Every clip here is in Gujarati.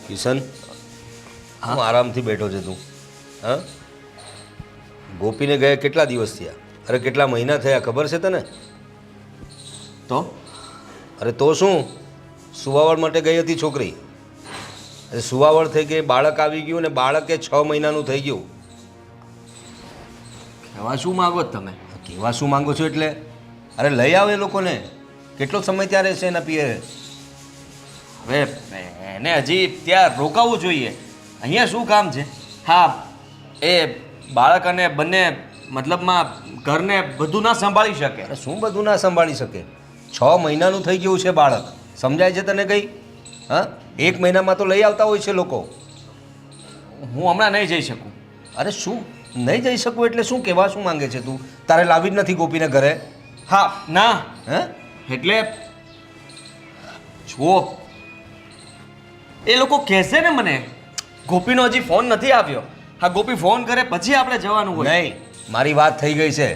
કિશન, હું આરામથી બેઠો છે તું. હા, ગોપીને ગયા કેટલા દિવસ થયા? અરે કેટલા મહિના થયા ખબર છે તને? તો અરે તો શું, સુવાવડ માટે ગઈ હતી છોકરી. અરે સુવાવડ થઈ ગઈ, બાળક આવી ગયું ને બાળકે 6 મહિનાનું થઈ ગયું. કહેવા શું માગો છો તમે? કેવા શું માંગો છો એટલે? અરે લઈ આવે એ લોકોને. કેટલો સમય ત્યાં રહેશે એના પિયરે? હવે એને હજી ત્યાં રોકાવું જોઈએ. અહીંયા શું કામ છે? હા, એ બાળક અને બંને મતલબમાં ઘરને બધું ના સંભાળી શકે. અરે શું બધું ના સંભાળી શકે? 6 મહિનાનું થઈ ગયું છે બાળક. સમજાય છે તને કંઈ? હા, 1 મહિનામાં તો લઈ આવતા હોય છે લોકો. હું હમણાં નહીં જઈ શકું. અરે શું નહીં જઈ શકું એટલે શું? કહેવા શું માંગે છે તું? તારે લાવી જ નથી ગોપીને ઘરે? હા, ના હે? એટલે જુઓ, એ લોકો કહેશે ને મને ગોપીનો હજી ફોન નથી આવ્યો. હા, ગોપી ફોન કરે પછી આપણે જવાનું હોય. નહીં, મારી વાત થઈ ગઈ છે.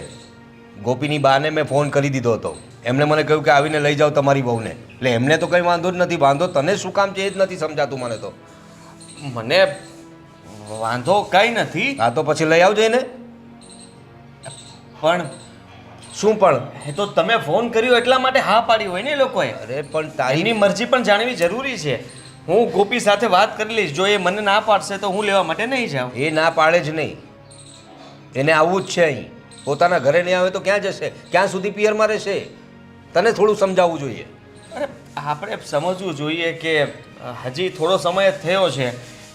ગોપીની બાને મેં ફોન કરી દીધો હતો. એમણે મને કહ્યું કે આવીને લઈ જાઓ તમારી બહુને. એટલે એમને તો કંઈ વાંધો જ નથી. વાંધો તને શું કામ છે એ જ નથી સમજાતું મને તો. મને વાંધો કંઈ નથી, હા તો પછી લઈ આવજો એને. પણ શું પણ? એ તો તમે ફોન કર્યો એટલા માટે હા પાડી હોય ને એ લોકોએ. અરે પણ તારી એની મરજી પણ જાણવી જરૂરી છે. હું ગોપી સાથે વાત કરી લઈશ. જો એ મને ના પાડશે તો હું લેવા માટે નહીં જાઉં. એ ના પાડે જ નહીં. એને આવવું જ છે અહીં. પોતાના ઘરે નહીં આવે તો ક્યાં જશે? ક્યાં સુધી પિયરમાં રહેશે? તને થોડું સમજાવવું જોઈએ. અરે આપણે સમજવું જોઈએ કે હજી થોડો સમય જ થયો છે,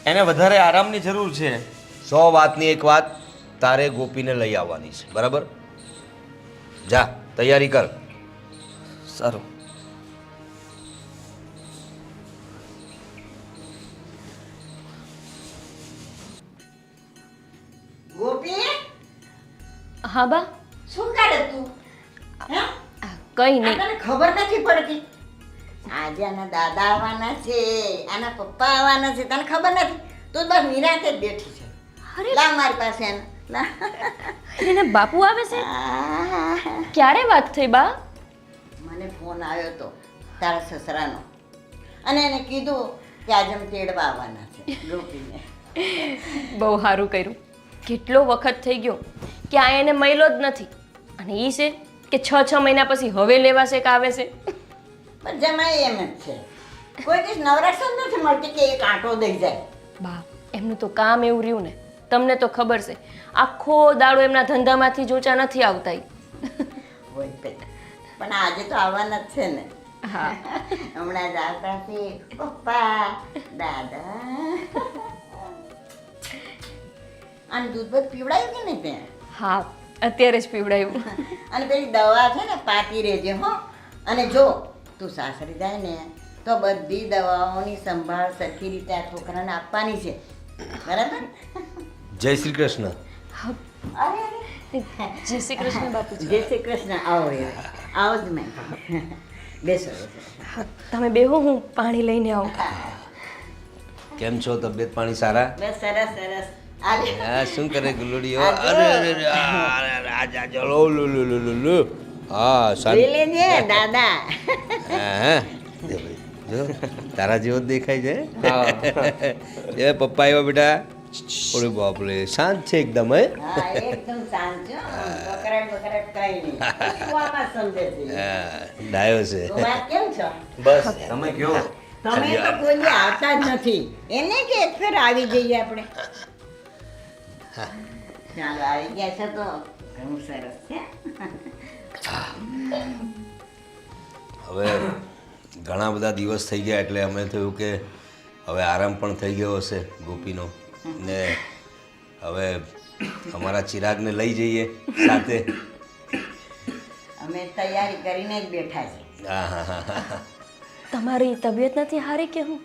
એને વધારે આરામની જરૂર છે. 100 વાતની એક વાત, તારે ગોપીને લઈ આવવાની છે, બરાબર? જા તૈયારી કર. સારું. ગોપી, હા બા, શું કરે તું? હે? કંઈ નહીં. તને ખબર નથી પડતી? આજે આના દાદા આવવાના છે, આના પપ્પા આવવાના છે, તને ખબર નથી? તું બસ નિરાંતે જ બેઠી છે. અરે લા મારી પાસે એને. લા. એને બાપુ આવે છે? આહ. ક્યારે વાત થઈ બા? મને ફોન આવ્યો તો તારા સસરાનો, અને એને કીધું કે આજે અમે તેડવા આવવાના છે ગોપીને. બહુ સારું કર્યું. કેટલો વખત થઈ ગયો કે આ એને મળ્યો જ નથી, અને એ છે કે 6 મહિના પછી હવે લેવાશે કે આવે છે. પણ જમાઈ એમ જ છે, કોઈ દિવસ નવરાશ જ નથી મળતી કે એક આંટો દઈ જાય. બા, એમનું તો કામ એવું રહ્યું ને, તમને તો ખબર છે, આખો દાડો એમના ધંધામાંથી જ ઊંચા નથી આવતા ઈ. હોય પેલા, પણ આજે તો આવવાના જ છે ને. હા. હમણાં જ આવતા છે પપ્પા, દાદા. અને દૂધ બધ પીવડાયું કે નહીં તે? હા, અત્યારે જ પીવડાયું. અને પેલી દવા છે ને પાતી રહેજે હો. અને જો તું સાસરી જાય ને તો બધી દવાઓની સંભાળ સરખી રીતે આ છોકરાને આપવાની છે, બરાબર? જય શ્રી કૃષ્ણ. હા, અરે અરે, જય શ્રી કૃષ્ણ બાપુજી. જય શ્રી કૃષ્ણ. આવો રે, આવો જ મેં. બેસો બેસો. હા, તમે બેહો, હું પાણી લઈને આવું. કેમ છો? તબિયત પાણી સારા? બસ સરસ સરસ. આજે હા, શું કરે ગુલુડીઓ? અરે અરે અરે, અરે આજા ચલો લો લો લો લો લો. હા લઈ શાંતિ. લેજે દાદા. હા દે ભાઈ, જો તારા જેવો જ દેખાય છે. એ પપ્પા આવ્યો બેટા. ઓરે બાપરે, શાંત છે એકદમ. હે? હા, એકદમ શાંત છો. બકરાટ બકરાટ કઈ નહીં. પૂછવામાં સમજે છે. હા, ડાયો છે. તો વાત કેમ છો? બસ તમે કહો. તમે તો કોઈ દી આવતા જ નથી. એને કે એક ફેર આવી જઈએ આપણે. ચાલો, આવી ગયા છો તો ઘણું સરસ છે. હવે ઘણા બધા દિવસ થઈ ગયા એટલે અમે થયું કે હવે આરામ પણ થઈ ગયો હશે ગોપીનો, ને હવે અમારા ચિરાગને લઈ જઈએ સાથે. અમે તૈયારી કરીને જ બેઠા છીએ. હા હા હા હા. તમારી તબિયત નથી સારી કે હું?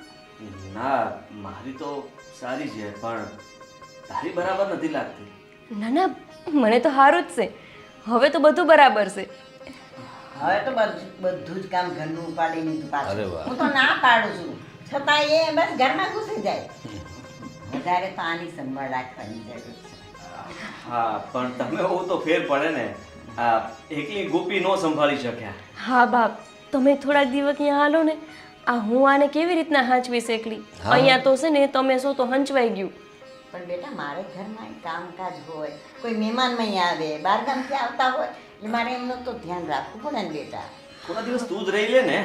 ના, મારી તો સારી છે, પણ તારી બરાબર નથી લાગતી. ના ના, મને તો સારું જ છે. હવે તો બધું બરાબર છે. હવે તો બધું જ કામ ઘરનું ઉપાડી લીધું અરે પાછું. વાહ. હું તો ના પાડું છું, છતાં એ બસ ઘરમાં ઘૂસી જાય. વધારે તો આની સંભાળ રાખવાની જરૂર છે. હા, પણ તમે હોવ તો ફેર પડે ને. આ એકલી ગોપી ન સંભાળી શક્યા. હા બાપ, તમે થોડાક દિવસ અહીંયા હાલો ને આ હું આને કેવી રીતના હાંચવીશ એકલી? હા. અહીંયા તો છે ને તમે શું તો હંચવાઈ ગયું. પણ બેટા મારે ઘરમાં કામકાજ હોય, કોઈ મહેમાન અહીં આવે, બહારગામથી આવતા હોય, એટલે મારે એમનું તો ધ્યાન રાખવું પડે ને બેટા. થોડા દિવસ તું જ રહી લે ને.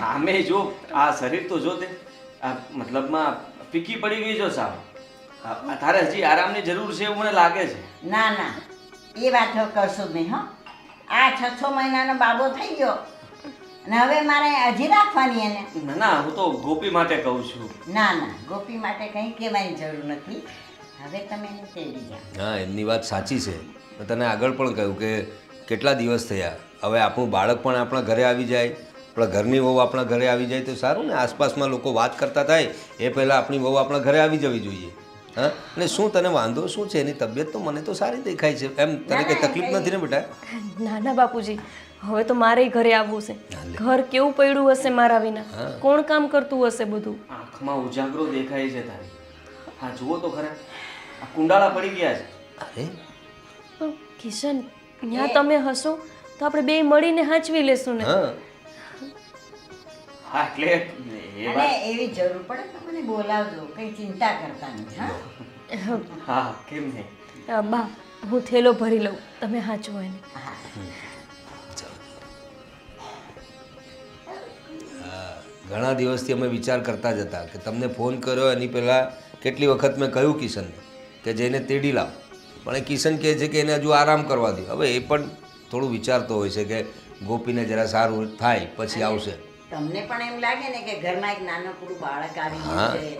આમે જો આ શરીર તો જો તે આ મતલબમાં ફીકી પડી ગઈ જો સાવ. તારે હજી આરામની જરૂર છે એવું મને લાગે છે. ના ના એ વાત હવે કરશો જ નહીં હો. આ 6 મહિનાનો બાબો થઈ ગયો અને હવે મારે હજી રાખવાની એને. ના ના હું તો ગોપી માટે કહું છું. ના ના ગોપી માટે કંઈ કહેવાની જરૂર નથી. હવે તમે એને તેડી જાઓ. હા, એમની વાત સાચી છે. મેં તને આગળ પણ કહ્યું કે કેટલા દિવસ થયા, હવે આપણું બાળક પણ આપણા ઘરે આવી જાય, આપણા ઘરની વહુ આપણા ઘરે આવી જાય તો સારું ને. આસપાસમાં લોકો વાત કરતા થાય એ પહેલાં આપણી વહુ આપણા ઘરે આવી જવી જોઈએ. હા, અને શું તને વાંધો શું છે? એની તબિયત તો મને તો સારી દેખાય છે. એમ તને કંઈ તકલીફ નથી ને બેટા? ના ના બાપુજી, હવે તો મારે ઘરે આવવું છે. ઘર કેવું પડ્યું હશે મારા વિના? કોણ કામ કરતું હશે બધું? આંખમાં ઉજાગરો દેખાય છે તારી. હા જુઓ તો ખરા, આ કુંડાળા પડી ગયા છે. અરે પણ કિશન, ત્યાં તમે હશો તો આપણે બે મળીને હાંચવી લેશું ને. હા, હા એટલે એ અને વાત. એવી જરૂર પડે તો મને બોલાવજો, કંઈ ચિંતા કરતા નહીં. હા હા કેમ નહીં. બા, હું થેલો ભરી લઉં, તમે હાંચવો એને. ઘણા દિવસથી અમે વિચાર કરતા જ હતા કે તમને ફોન કર્યો એની પહેલાં કેટલી વખત મેં કહ્યું કિશનને કે જઈને તેડી લાવ, પણ એ કિશન કહે છે કે એને હજુ આરામ કરવા દો. હવે એ પણ થોડું વિચારતો હોય છે કે ગોપીને જરા સારું થાય પછી આવશે. તમને પણ એમ લાગે ને કે ઘરમાં એક નાનકડું બાળક આવી હા. ગયું છે.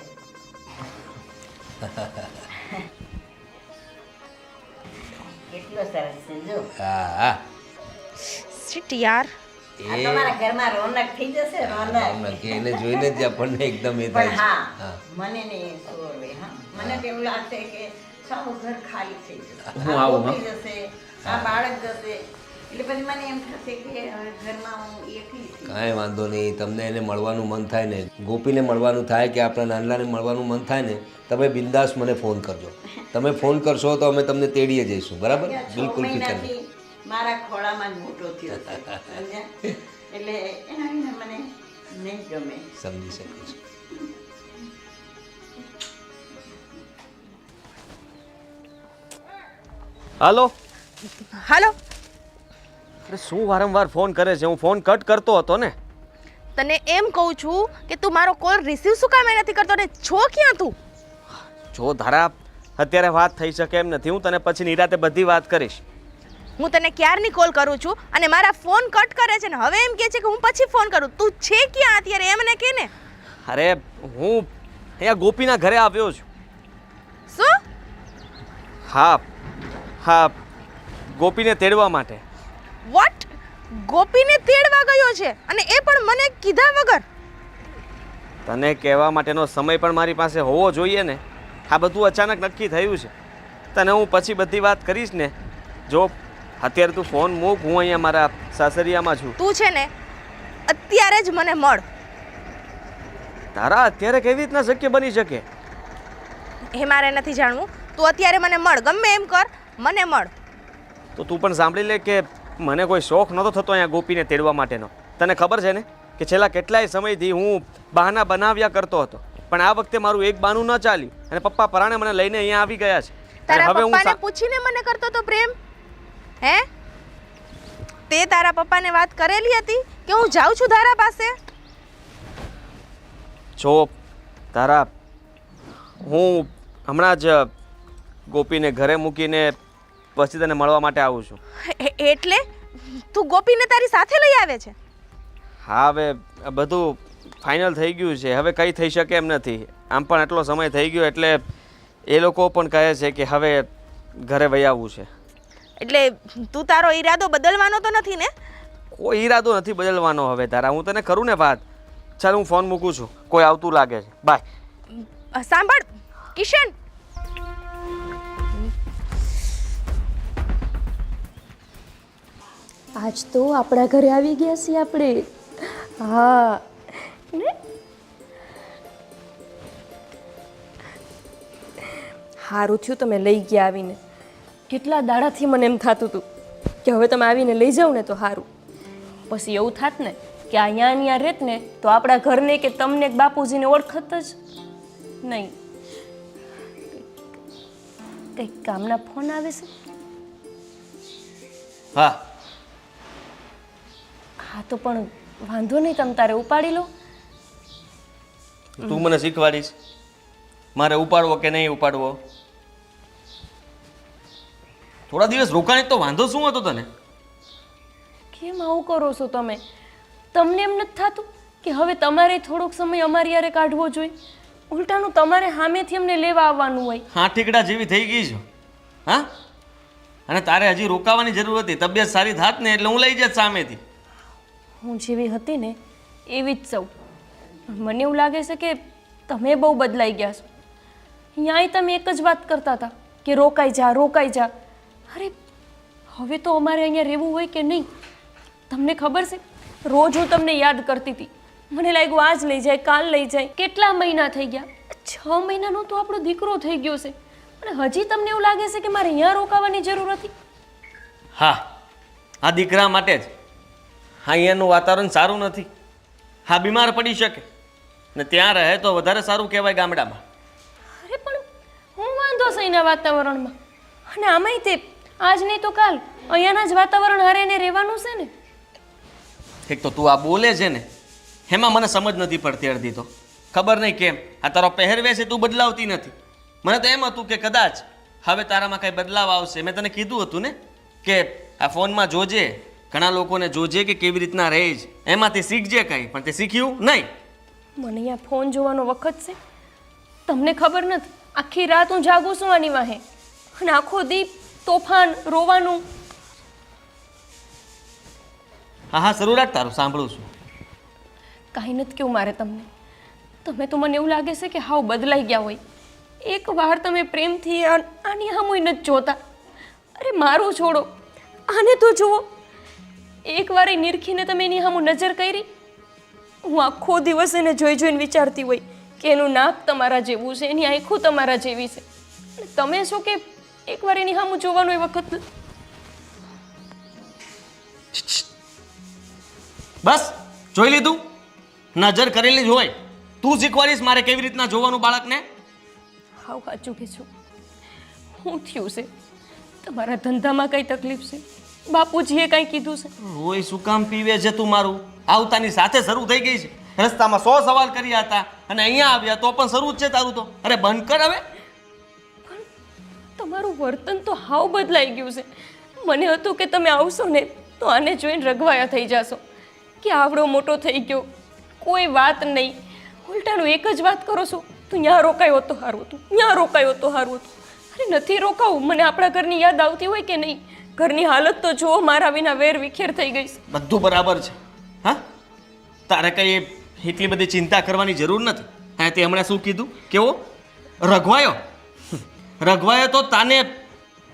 કેટલો સરસ છે જો. હા હા, શિટ યાર. આ તો મારા ઘરમાં રોનક થઈ જશે, રોનક. કે એને જોઈને જ આપણને એકદમ એ પણ થાય હા છે. હા, મને ને સોવે હા મને તો એવું લાગશે કે સારું ઘર ખાલી થઈ જશે. હું આ આવું, ગોપી જશે, આ બાળક જશે, એટલે પછી મને એમ થશે કે હવે ઘરમાં હું એકલી છું. કાંઈ વાંધો નહીં. તમને એને મળવાનું મન થાય ને, ગોપીને મળવાનું થાય કે આપણા નાનલાને મળવાનું મન થાય ને, તમે બિંદાસ મને ફોન કરજો. તમે ફોન કરશો તો અમે તમને તેડીએ જઈશું. બરાબર? કે આ 6 બિલકુલ ફિકર નહીં. મહિનાથી મારા ખોળામાં જ મોટો થયો છે સમજ્યા? એટલે એના વિના મને નહીં ગમે. સમજી શકું છું. હાલો. હાલો. અરે શું વારંવાર ફોન કરે છે? હું ફોન કટ કરતો હતો ને. તને એમ કહું છું કે તું મારો કોલ રિસીવ શું કામ નથી કરતો ને છો ક્યાં તું? જો ધારા અત્યારે વાત થઈ શકે એમ નથી. હું તને પછી નિરાતે બધી વાત કરીશ. હું તને ક્યારની કોલ કરું છું અને મારા ફોન કટ કરે છે ને હવે એમ કહે છે કે હું પછી ફોન કરું. તું છે ક્યાં અત્યારે એમ ને કે ને? અરે હું અહીંયા ગોપીના ઘરે આવ્યો છું. શું? હા હા, ગોપીને તેડવા માટે. વોટ? ગોપીને તેડવા ગયો છે અને એ પણ મને કીધા વગર? તને કહેવા માટેનો સમય પણ મારી પાસે હોવો જોઈએ ને. આ બધું અચાનક નક્કી થયું છે. તને હું પછી બધી વાત કરીશ ને. જો અત્યારે તું ફોન મૂક, હું અહીંયા મારા સાસરિયામાં છું. તું છે ને અત્યારે જ મને મળ. તારા અત્યારે કેવી રીતના શક્ય બની શકે? એ મારે નથી જાણવું. તું અત્યારે મને મળ, ગમે એમ કર, મને મળ. તો તું પણ સાંભળી લે કે મને કોઈ શોખ નહોતો થતો અહીંયા ગોપીને તેડવા માટેનો. તને ખબર છે ને કે છેલ્લા કેટલાય સમયથી હું બહાના બનાવ્યા કરતો હતો, પણ આ વખતે મારું એક બાનું ન ચાલ્યું અને પપ્પા પરાણે મને લઈને અહીંયા આવી ગયા છે. અને તારા હવે હું પપ્પાને પૂછીને મને કરતો તો પ્રેમ? હે? તે તારા પપ્પાને વાત કરેલી હતી કે હું જાઉં છું ધારા પાસે? જો તારા, હું હમણાં જ ગોપીને ઘરે મૂકીને પછી તને મળવા માટે આવું છું. એટલે તું ગોપીને તારી સાથે લઈ આવે છે? હા, હવે બધું ફાઇનલ થઈ ગયું છે. હવે કંઈ થઈ શકે એમ નથી. આમ પણ એટલો સમય થઈ ગયો એટલે એ લોકો પણ કહે છે કે હવે ઘરે વહી આવવું છે. એટલે તું તારો ઈરાદો બદલવાનો તો નથી ને? કોઈ ઈરાદો નથી બદલવાનો હવે તારા. હું તને કરું ને વાત. ચાલ હું ફોન મૂકું છું, કોઈ આવતું લાગે છે. બાય. સાંભળ કિશન, આજ તો આપણા ઘરે આવી ગયા છીએ આપણે. હા ને, સારું થયું તમે લઈ ગયા આવીને. કેટલા દાડાથી મને એમ થતું હતું કે હવે તમે આવીને લઈ જાઓ ને તો સારું. પછી એવું થાત ને કે અહીંયા રહેત ને તો આપણા ઘરને કે તમને કે બાપુજીને ઓળખત જ નહીં. કંઈક કામના ફોન આવે છે? હા હા તો પણ વાંધો નહીં, તમે તારે ઉપાડી લો. તું મને શીખવાડીશ મારે ઉપાડવો કે નહીં ઉપાડવો. થોડા દિવસ રોકાણી તો વાંધો શું હતો તને? કેમ આવું કરો છો તમે? તમને એમ નથી થતું કે હવે તમારે થોડોક સમય અમારી યારે કાઢવો જોઈએ? ઉલટાનું તમારે સામેથી અમને લેવા આવવાનું હોય. હા ઠીકડા જેવી થઈ ગઈ છો. હા અને તારે હજી રોકાવાની જરૂર હતી. તબિયત સારી થાત ને એટલે હું લઈ જાત સામેથી. હું જેવી હતી ને એવી જ સૌ. મને એવું લાગે છે કે તમે બહુ બદલાઈ ગયા છો. અહીંયા તમે એક જ વાત કરતા હતા કે રોકાઈ જા રોકાઈ જા. અરે હવે તો અમારે અહીંયા રહેવું હોય કે નહીં? તમને ખબર છે રોજ હું તમને યાદ કરતી હતી. મને લાગ્યું આજ લઈ જાય કાલ લઈ જાય. કેટલા મહિના થઈ ગયા? 6 મહિનાનો તો આપણો દીકરો થઈ ગયો છે અને હજી તમને એવું લાગે છે કે મારે અહીંયા રોકાવાની જરૂર હતી? હા આ દીકરા માટે જ. હા અહીંયાનું વાતાવરણ સારું નથી. હા બીમાર પડી શકે ને ત્યાં રહે તો વધારે સારું કહેવાય ગામડામાં. અરે પણ હું વાંધો છે એના વાતાવરણમાં? અને આમાંય તે આજ નહીં તો કાલ અહીંયાના જ વાતાવરણ હારે એને રહેવાનું છે ને. એક તો તું આ બોલે છે ને એમાં મને સમજ નથી પડતી અડધી તો. ખબર નહીં કેમ આ તારો પહેરવેશ છે તું બદલાવતી નથી. મને તો એમ હતું કે કદાચ હવે તારામાં કંઈ બદલાવ આવશે. મેં તને કીધું હતું ને કે આ ફોનમાં જોજે, ઘણા લોકોને જોજે કે કેવી રીતના રહે છે, એમાંથી શીખજે કંઈ. પણ તે શીખ્યું નહીં. મને અહીંયા ફોન જોવાનો વખત છે? તમને ખબર નથી આખી રાત હું જાગું છું આની વાહે અને આખો દી તોફાન રોવાનું. હા હા શરૂ રાખ તારું સાંભળું છું. કાંઈ નથી કેવું મારે તમને. તમે તો મને એવું લાગે છે કે હાવ બદલાઈ ગયા હોય. એક વાર તમે પ્રેમથી આની સામુય નથી જોતા. અરે મારું છોડો, આને તો જુઓ. એક વાર એ નિરખીને તમે એની સામું નજર કરી? હું આખો દિવસ એને જોઈ જોઈને વિચારતી હોય કે એનું નાક તમારા જેવું છે, એની આંખો તમારા જેવી છે. અને તમે શું કે એકવાર એની સામું જોવાનો એ વખત બસ જોઈ લીધું? નજર કરેલી જ હોય. તું શીખવાડીશ મારે કેવી રીતના જોવાનું બાળકને? હાવ સાચું કે છું. શું થયું છે? તમારા ધંધામાં કઈ તકલીફ છે? બાપુજીએ કાંઈ કીધું છે? રોય શું કામ પીવે છે તું મારું? આવતાની સાથે શરૂ થઈ ગઈ છે. રસ્તામાં 100 સવાલ કર્યા હતા અને અહીંયા આવ્યા તો પણ શરૂ જ છે તારું તો. અરે બંધ કર હવે. તમારું વર્તન તો હાવ બદલાઈ ગયું છે. મને હતું કે તમે આવશો ને તો આને જોઈને રઘવાયા થઈ જશો કે આવડો મોટો થઈ ગયો, કોઈ વાત નહીં. ઉલટાનું એક જ વાત કરો છો, તું ત્યાં રોકાયો તો સારું હતું, ત્યાં રોકાયો તો સારું હતું. અરે નથી રોકાવું. મને આપણા ઘરની યાદ આવતી હોય કે નહીં? ઘરની હાલત તો જુઓ, મારા વિના વેર વિખેર થઈ ગઈ છે. બધું બરાબર છે. હા તારે કઈ એટલી બધી ચિંતા કરવાની જરૂર નથી. હા તે હમણાં શું કીધું? કેવો રઘવાયો? રઘવાયો તો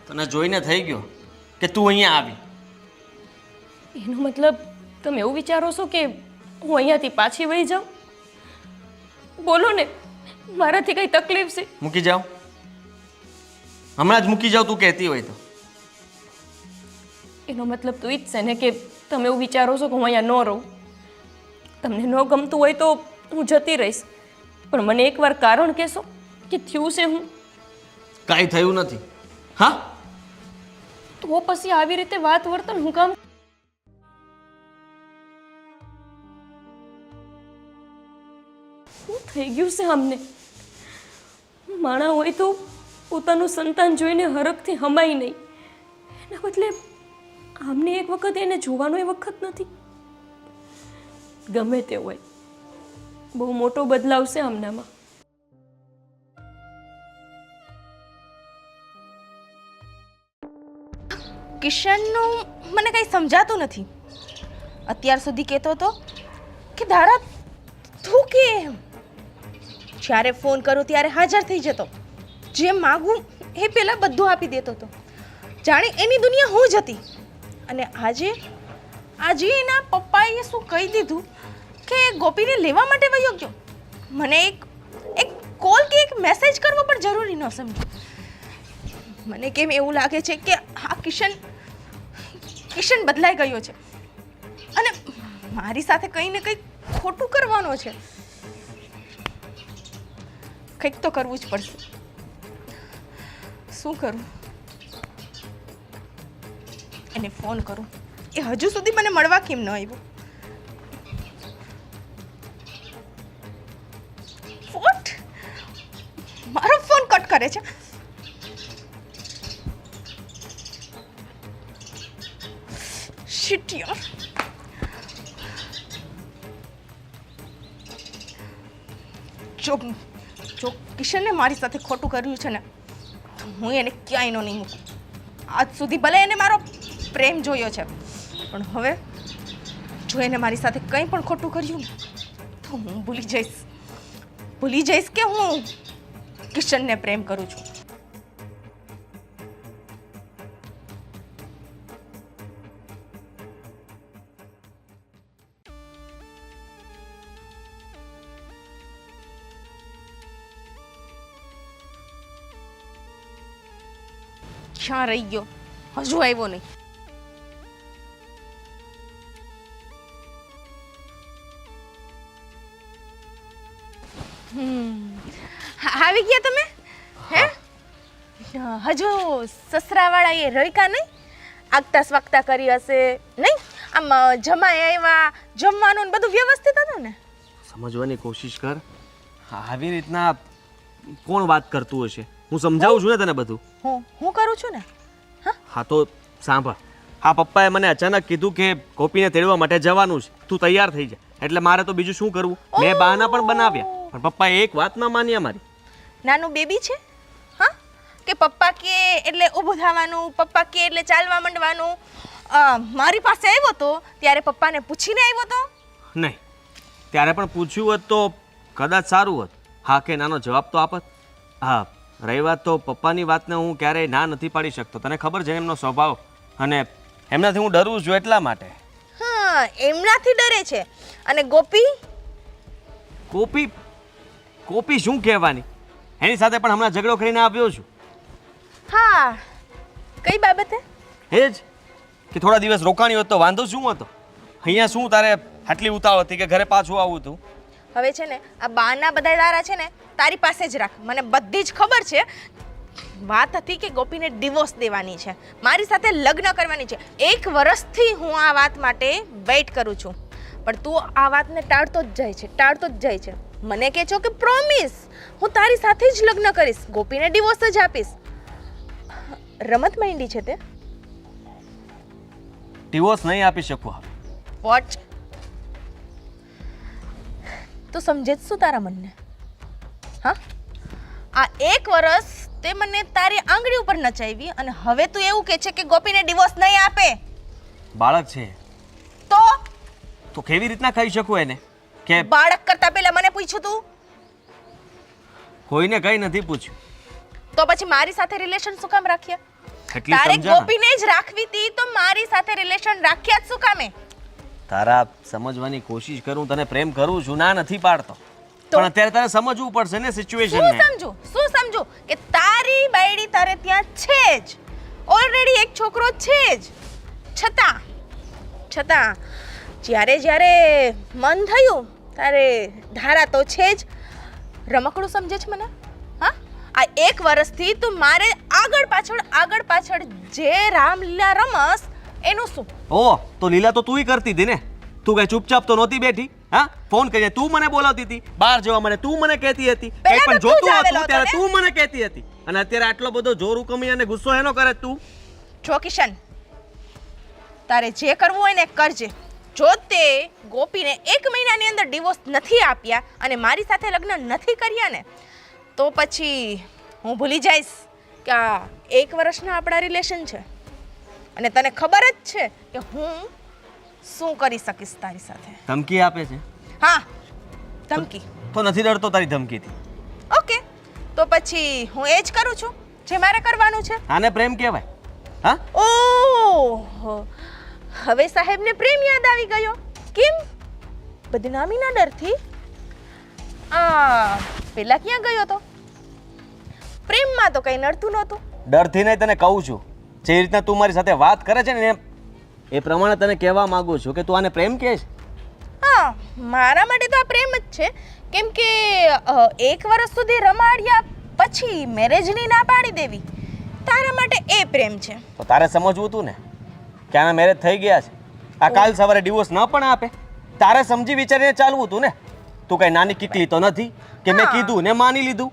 તને જોઈને થઈ ગયો કે તું અહીંયા આવી. એનો મતલબ તમે એવું વિચારો છો કે હું અહીંયાથી પાછી વહી જાઉં? બોલો ને, મારાથી કઈ તકલીફ છે? મૂકી જાઓ, હમણાં જ મૂકી જાઓ તું કહેતી હોય તો. એનો મતલબ તો ઈ જ છે ને કે તમે એવું વિચારો છો કે હું અહીંયા ન રહું? તમને ન ગમતું હોય તો હું જતી રહીશ, પણ મને એકવાર કારણ કહેશો કે થયું છે હું? કાંઈ થયું નથી. હા તો પછી આવી રીતે વાત વર્તન હું કામ? શું થઈ ગયું છે અમને? માણા હોય તો પોતાનું સંતાન જોઈને હરખથી હમાય નહીં, એના બદલે આમને એક વખત એને જોવાનો એ વખત નથી. ગમે તે હોય, બહુ મોટો બદલાવ છે આમનામાં. કિશનનું મને કંઈ સમજાતું નથી. અત્યાર સુધી કહેતો હતો કે દાડા તું કે જ્યારે ફોન કરું ત્યારે હાજર થઈ જતો, જે માગું એ પહેલાં બધું આપી દેતો હતો, જાણે એની દુનિયા હું જ હતી. અને આજે એના પપ્પાએ શું કહી દીધું કે ગોપીને લેવા માટે વયો ગયો. મને એક કોલ કે એક મેસેજ કરવો પણ જરૂરી ન સમજો. મને કેમ એવું લાગે છે કે આ કિશન બદલાઈ ગયો છે અને મારી સાથે કંઈ ને કંઈક ખોટું કરવાનો છે. કંઈક તો કરવું જ પડશે. શું કરું? એને ફોન કરું. એ હજુ સુધી મને મળવા કેમ ન આવ્યો? વોટ? મારો ફોન કટ કરે છે. શિટ યાર. જો કિશને મારી સાથે ખોટું કર્યું છે ને, તો હું એને ક્યાંય નહીં મૂકું. આજ સુધી ભલે એને મારો પ્રેમ જોયો છે, પણ હવે જો એને મારી સાથે કંઈ પણ ખોટું કર્યું ને, તો હું ભૂલી જઈશ કે હું કિશનને પ્રેમ કરું છું. ક્યાં રહી ગયો? હજુ આવ્યો નહીં. આવી ગયા તમે? હે? હજુ સસરાવાળા એ રહીકા નહીં? આગતા સ્વાગતા કરી હશે નહીં? આમ જમાઈ આવ્યા, જમવાનું ને બધું વ્યવસ્થિત હતું ને? સમજવાની કોશિશ કર. આવી રીતના કોણ વાત કરતું હશે? હું સમજાવું છું ને તને બધું. હું કરું છું ને. હા તો સાંભળ. હા, પપ્પાએ મને અચાનક કીધું કે ગોપીને તેડવા માટે જવાનું છે, તું તૈયાર થઈ જા. એટલે મારે તો બીજું શું કરવું? મેં બહાના પણ બનાવ્યા, પણ પપ્પાએ એક વાત ના માની અમારી. નાનું બેબી છે, હા, કે પપ્પા કે એટલે ઊભું થવાનું, પપ્પા કે એટલે ચાલવા માંડવાનું. મારી પાસે આવ્યો તો ત્યારે પપ્પાને પૂછીને આવ્યો તો? નહીં, ત્યારે પણ પૂછ્યું હોત તો કદાચ સારું હોત. હા કે નાનો જવાબ તો આપત. હા, રહી વાત તો પપ્પાની વાતને હું ક્યારેય ના નથી પાડી શકતો. તને ખબર છે એમનો સ્વભાવ, અને એમનાથી હું ડરું છું એટલા માટે. હા, એમનાથી ડરે છે. અને કોપી શું કહેવાની? એની સાથે પણ હમણાં ઝઘડો કરીને આવ્યો છું. હા, કઈ બાબતે? એ જ કે થોડા દિવસ રોકાણી હોત તો વાંધો શું હતો? અહીંયા શું તારે આટલી ઉતાવળ હતી કે ઘરે પાછું આવું હતું? હવે છે ને, આ બાના બધા તારા છે ને તારી પાસે જ રાખ. મને બધી જ ખબર છે. વાત હતી કે ગોપીને ડિવોર્સ દેવાની છે, મારી સાથે લગ્ન કરવાની છે. 1 વર્ષથી હું આ વાત માટે વેઇટ કરું છું, પણ તું આ વાતને ટાળતો જ જાય છે. મને કહે છો કે પ્રોમિસ, હું તારી સાથે જ લગ્ન કરીશ, ગોપીને ડિવોર્સ જ આપીશ. રમત માંડી છે તે? ડિવોર્સ નહીં આપી શકું હવે. વોટ? તું સમજે જ શું તારા મનને? હા, આ 1 વર્ષ તે મને તારી આંગળી ઉપર નચાવી, અને હવે તું એવું કહે છે કે ગોપીને ડિવોર્સ નહીં આપે? બાળક છે તો કેવી રીતના કહી શકું એને કે? બાળક કરતા પહેલા મને પૂછ્યું તું? કોઈને કંઈ નથી પૂછ્યું. તો પછી મારી સાથે રિલેશન શું કામ રાખ્યા? એટલી તારે સમજા ને. ગોપીને જ રાખવી હતી તો મારી સાથે રિલેશન રાખ્યા જ શું કામે? તારા સમજવાની કોશિશ કરું, તને પ્રેમ કરું છું, ના નથી પાડતો, પણ અત્યારે તારે સમજવું પડશે ને સિચ્યુએશન ને. શું સમજુ કે તારી બાયડી તારે ત્યાં છે જ, ઓલરેડી એક છોકરો છે જ, છતાં જ્યારે મન થયું તારે ધારા તો છે જ. રમકડું સમજે છે મને? હા, આ 1 વર્ષથી તું મારે આગળ પાછળ જે રામલીલા રમસ એનું શું? ઓહ, તો લીલા તો તુંય કરતી હતી ને. તું કઈ ચૂપચાપ તો નહોતી બેઠી. હા, ફોન કરીને તું મને બોલાવતી હતી, બહાર જવા માટે તું મને કહેતી હતી, કંઈ પણ જોતું હતું ત્યારે તું મને કહેતી હતી, અને અત્યારે આટલો બધો જોર ઉકમી અને ગુસ્સો એનો કરે તું? જો કિશન, તારે જે કરવું હોય ને કરજે. જો તે ગોપીને 1 મહિનાની અંદર ડિવોર્સ નથી આપ્યા અને મારી સાથે લગ્ન નથી કર્યા ને, તો પછી હું ભૂલી જઈશ કે આ 1 વર્ષના આપણા રિલેશન છે, અને તને ખબર જ છે કે હું શું કરી શકીશ તારી સાથે. ધમકી આપે છે? હા, ધમકી તો નથી ડરતો તારી ધમકીથી. ઓકે, તો પછી હું એ જ કરું છું જે મારે કરવાનું છે. આને પ્રેમ કહેવાય? હા, ઓહ, હવે સાહેબને પ્રેમ યાદ આવી ગયો. કેમ? બદનામીના ડરથી? પેલા ક્યાં ગયો તો? પ્રેમમાં તો કઈ નડતું નહોતું. ડરથી નહીં, તને કહું છું, જે રીતના તું મારી સાથે વાત કરે છે ને એ પ્રમાણે તને કહેવા માંગુ છું કે તું આને પ્રેમ કહે છે. હા મારા માટે તો આ પ્રેમ જ છે કેમ કે 1 વર્ષ સુધી રમાડ્યા પછી મેરેજની ના પાડી દેવી તારા માટે એ પ્રેમ છે. તો તારે સમજવું હતું ને કે આના મેરેજ થઈ ગયા છે. આ કાલ સવારે ડિવોર્સ ન પણ આપે. તારે સમજી વિચારીને ચાલવું હતું ને. તું કઈ નાની કીકલી તો નથી કે મેં કીધું ને માની લીધું.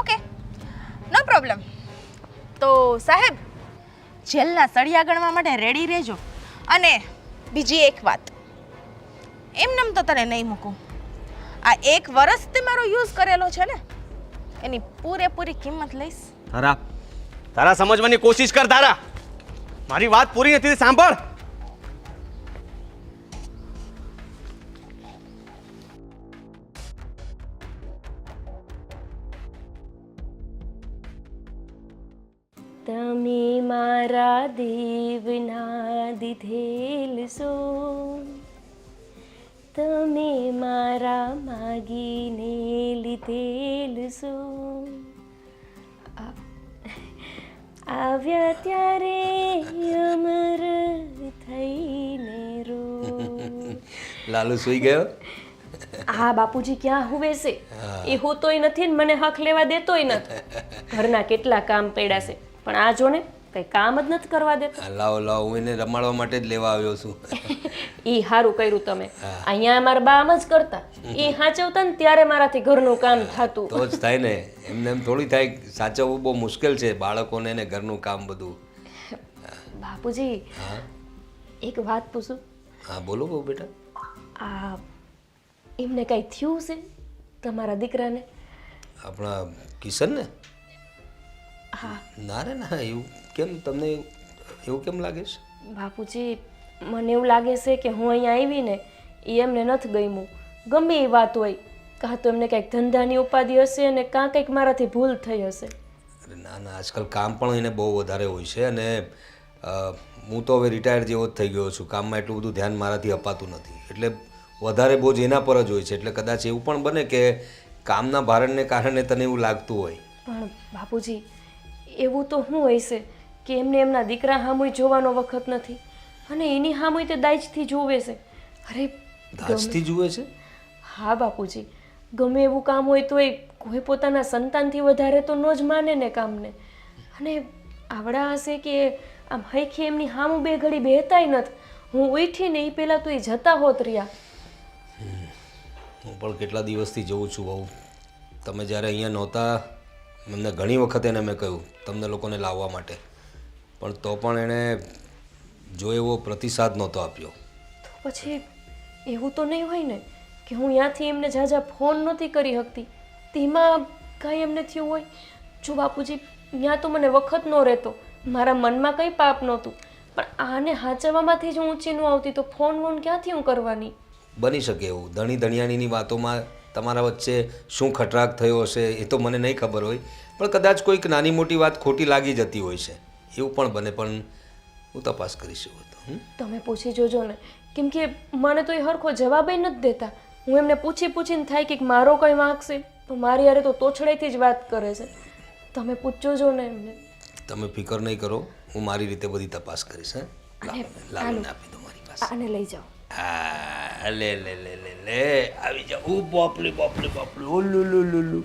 Okay no problem. તો સાહેબ જેલના સળિયા ગણવા માટે રેડી રહેજો. અને બીજી એક વાત, એમનેમ તો તને નહીં મૂકું. આ 1 વર્ષ તે મારો યુઝ કરેલો છે ને એની પૂરેપૂરી કિંમત લઈશ. તારા તારા સમજવાની કોશિશ કર. તારા મારી વાત પૂરી નથી સાંભળ. તમે મારા દેવના દીધેલ છો, તમે મારા માગીને લીધેલ છો, આવ્યા ત્યારે અમર થઈને રો. લાલુ સૂઈ ગયો? હા બાપુજી ક્યાં હુવે છે? એ હોતોય નથી ને મને હક લેવા દેતોય નથી. ઘરના કેટલા કામ પડ્યા છે પણ આ જો ને કઈ કામ જ નથી કરવા દેતો. લાવો લાવો, હું એને રમાડવા માટે જ લેવા આવ્યો છું. ઈ સારું કર્યું તમે. અહીંયા અમારા બા આમ જ કરતા. એ સાચવતા ને ત્યારે મારાથી ઘરનું કામ થતું. તો જ થાય ને, એમને એમ થોડી થાય. સાચવવું બહુ મુશ્કેલ છે બાળકોને ને ઘરનું કામ બધું. બાપુજી એક વાત પૂછું? હા બોલો બહુ બેટા. આ એમને કઈ થયું છે તમારા દીકરાને? આપણા કિશન ને? હા. ના રે ના, એવું કેમ તમને એવું કેમ લાગે છે? બાપુજી મને એવું લાગે છે કે હું અહીંયા આવી ને એ એમને નથી ગમ્યું. ગમે એ વાત હોય, કાં તો એમને કંઈક ધંધાની ઉપાધિ હશે અને કાં કંઈક મારાથી ભૂલ થઈ હશે. અરે ના ના, આજકાલ કામ પણ એને બહુ વધારે હોય છે અને હું તો હવે રિટાયર જેવો જ થઈ ગયો છું. કામમાં એટલું બધું ધ્યાન મારાથી અપાતું નથી, એટલે વધારે બોજ એના પર જ હોય છે. એટલે કદાચ એવું પણ બને કે કામના ભારણને કારણે તને એવું લાગતું હોય. પણ બાપુજી એવું તો શું હોય છે કે એમને એમના દીકરા સામુય જોવાનો વખત નથી અને એની સામુય તે દાજથી જોવે છે. અરે દાજથી જુએ છે? હા બાપુજી, ગમે એવું કામ હોય તોય કોઈ પોતાના સંતાનથી વધારે તો ન જ માને ને કામને. અને આવડા હશે કે આમ હૈખી એમની સામું બે ઘડી બેહતાય નથી. હું ઉઠીને એ પહેલાં તો એ જતા હોત રહ્યા. હું પણ કેટલા દિવસથી જોઉં છું બહુ. તમે જ્યારે અહીંયા નહોતા મને ઘણી વખત એને મેં કહ્યું તમને લોકોને લાવવા માટે, પણ તો પણ એણે જો એવો પ્રતિસાદ નહોતો આપ્યો. તો પછી એવું તો નહીં હોય ને કે હું ત્યાંથી એમને ઝાઝા ફોન નહોતી કરી શકતી, તેમાં કાંઈ એમને થયું હોય? જો બાપુજી ત્યાં તો મને વખત ન રહેતો, મારા મનમાં કંઈ પાપ નહોતું, પણ આને હાચવવામાંથી જ ઊંચી ન આવતી તો ફોન વોન ક્યાંથી હું કરવાની? બની શકે એવું. ધણી ધણિયાણીની વાતોમાં તમારા વચ્ચે શું ખટરાક થયો હશે એ તો મને નહીં ખબર હોય, પણ કદાચ કોઈક નાની મોટી વાત ખોટી લાગી જતી હોય છે, એવું પણ બને. પણ હું તપાસ કરીશ એવું તો. તમે પૂછી જોજો ને, કેમ કે મને તો એ હરખો જવાબ નથી દેતા. હું એમને પૂછીને થાય કે મારો કંઈ વાંક છે તો મારી યારે તો તોછડાઈથી જ વાત કરે છે. તમે પૂછજો જો ને એમને. તમે ફિકર નહીં કરો, હું મારી રીતે બધી તપાસ કરીશ. હે લાવીને આપી દો મારી પાસે. આને લઈ જાઓ. હા લે લે લે લે લે આવી જાઓ. ઓ બાપરે બાપરે બાપરે, ઓ લો લો લો લો.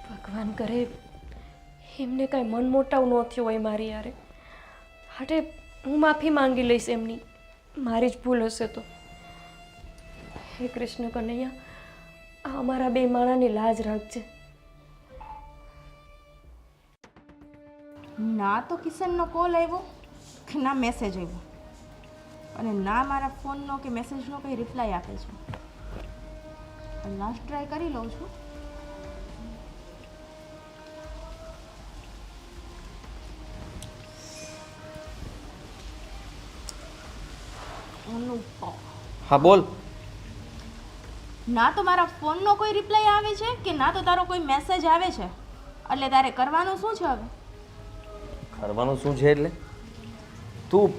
ભગવાન કરે એમને કાંઈ મન મોટાવ ન થયો હોય મારી યારે. હાટે હું માફી માંગી લઈશ એમની, મારી જ ભૂલ હશે તો. હે કૃષ્ણ કનૈયા, આ અમારા બે માણાની લાજ રાખજે. ના તો કિશનનો કોલ આવ્યો કે ના મેસેજ આવ્યો, અને ના મારા ફોનનો કે મેસેજનો કંઈ રિપ્લાય આપે છે. લાસ્ટ ટ્રાય કરી લઉં છું. હા બોલ. ના તો મારા ફોનનો કોઈ રિપ્લાય આવે છે કે ના તો તારો કોઈ મેસેજ આવે છે, એટલે તારે કરવાનું શું છે હવે? કરવાનું શું છે એટલે? તું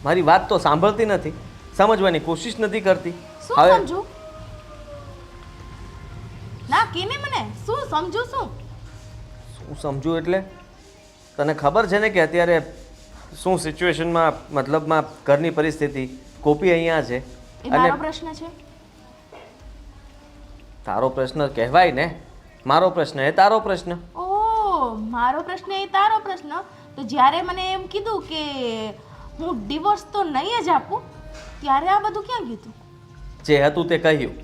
મારી વાત તો સાંભળતી નથી, સમજવાની કોશિશ નથી કરતી. શું સમજુ? ના કેને મને શું સમજુ? શું શું સમજુ એટલે તને ખબર છે ને કે અત્યારે શું સિચ્યુએશનમાં મતલબમાં ઘરની પરિસ્થિતિ ગોપી અહીંયા છે એ મારો પ્રશ્ન છે. તારો પ્રશ્ન કહેવાય ને, મારો પ્રશ્ન એ તારો પ્રશ્ન. ઓ મારો પ્રશ્ન એ તારો પ્રશ્ન. તો જ્યારે મને એમ કીધું કે હું ડિવોર્સ તો નહીં જ આપું, ત્યારે આ બધું ક્યાં ગયું તું? જે હતું તે કહ્યું.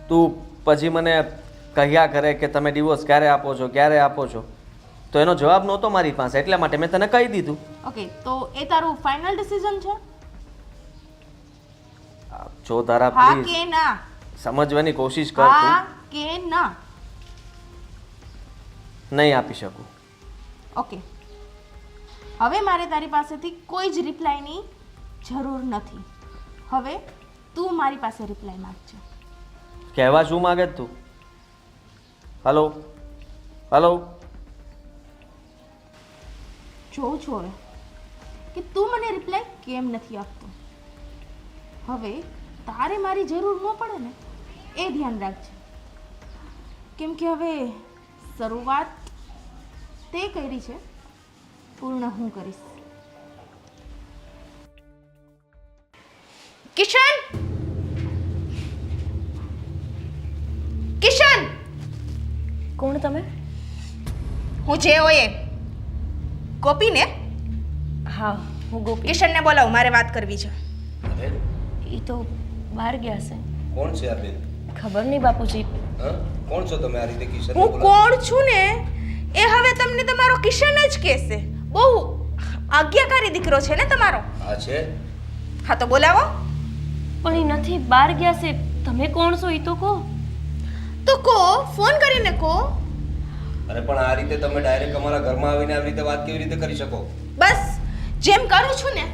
તું પછી મને કહ્યા કરે કે તમે ડિવોર્સ ક્યારે આપો છો, ક્યારે આપો છો, તો એનો જવાબ નહોતો મારી પાસે, એટલા માટે મેં તને કહી દીધું. ઓકે, તો એ તારું ફાઇનલ ડિસિઝન છે? જો તારા હા પ્લીઝ કે ના? સમજવાની કોશિશ કર. હા તું કે ના? નહીં આપી શકું. ઓકે, હવે મારે તારી પાસેથી કોઈ જ રિપ્લાયની જરૂર નથી. હવે તું મારી પાસે રિપ્લાય માંગજે. કહેવા શું માગે છે તું? Hello hello. જોઉં છું હવે કે તું મને રિપ્લાય કેમ નથી આપતો. હવે તારે મારી જરૂર ન પડે ને એ ધ્યાન રાખજે, કેમ કે હવે શરૂઆત તે કરી છે, પૂર્ણ હું કરીશ. કિશન, કિશન, કોણ તમે? હું જે હોય એ. ગોપીને? હા, હું ગોપી. કિશનને બોલાવ, મારે વાત કરવી છે. અરે એ તો બહાર ગયા છે. કોણ છે આ બેન? ખબર નહીં બાપુજી. હા, કોણ છો તમે આ રીતે કિશન? હું કોણ છું ને એ હવે તમને તમારો કિશન જ કહેશે. બહુ આજ્ઞાકારી દીકરો છે ને તમારો. હા છે. હા તો બોલાવો. પણ એ નથી, બહાર ગયા છે. તમે કોણ છો એ તો કહો. તો કહો, ફોન કરીને કહો. અરે પણ આ રીતે તમે ડાયરેક્ટ અમારા ઘરમાં આવીને આવી રીતે વાત કેવી રીતે કરી શકો? બસ જેમ કરું છું ને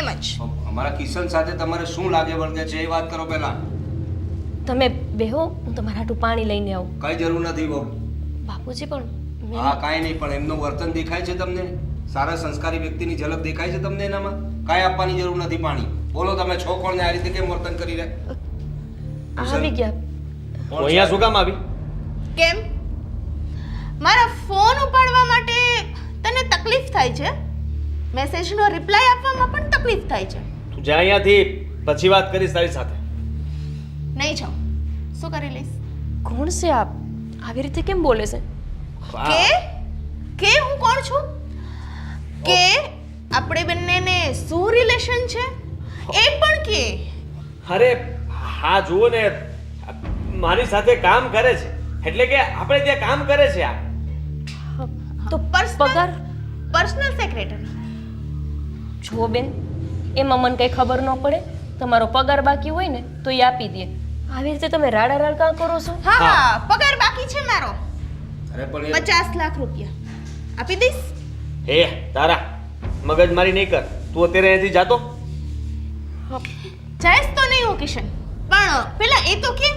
એમ જ. અમારા કિશન સાથે તમારે શું લાગે વળગે છે એ વાત કરો પહેલા. તમે બેહો, હું તમારા હાટું પાણી લઈને આવું. કઈ જરૂર નથી બહુ. બાપુજી પણ હા કાંઈ નહીં, પણ એમનું વર્તન દેખાય છે તમને? સારા સંસ્કારી વ્યક્તિની ઝલક દેખાય છે તમને એનામાં? કાંઈ આપવાની જરૂર નથી પાણી. બોલો તમે છો કોણ ને આ રીતે કેમ વર્તન કરી રહ્યા? આવી ગયા. હું અહીંયા શું કામ આવી? કેમ? મારા ફોન ઉપાડવા માટે તને તકલીફ થાય છે, મેસેજનો રિપ્લાય આપવામાં પણ તકલીફ થાય છે. તું જા અહીંયાથી, પછી વાત કરીશ તારી સાથે. નહીં જાઉં. શું કરી લઈશ? કોણ છે આપ? આવી રીતે કેમ બોલે છે? કે હું કોણ છું? કે આપણે બંનેને શું રિલેશન છે એ પણ કે. અરે હા જુઓ ને, મારી સાથે કામ કરે છે, એટલે કે આપણે ત્યાં કામ કરે છે. આ તો પગાર? પગાર? Personal secretary. જુઓ બેન, એમાં મને કંઈ ખબર ન પડે. તમારો પગાર બાકી હોય ને તો એ આપી દે. આવી રીતે તમે રાડા રાડ કાં કરો છો? હા, પગાર બાકી છે મારો. અરે પણ 50 લાખ રૂપિયા આપી દઈશ. હે તારા મગજ મારી નહીં કર. તું અત્યારે અહીંયાથી જાતો. જઈશ તો નહીં હું કિશન, પણ પેલા એ તો કે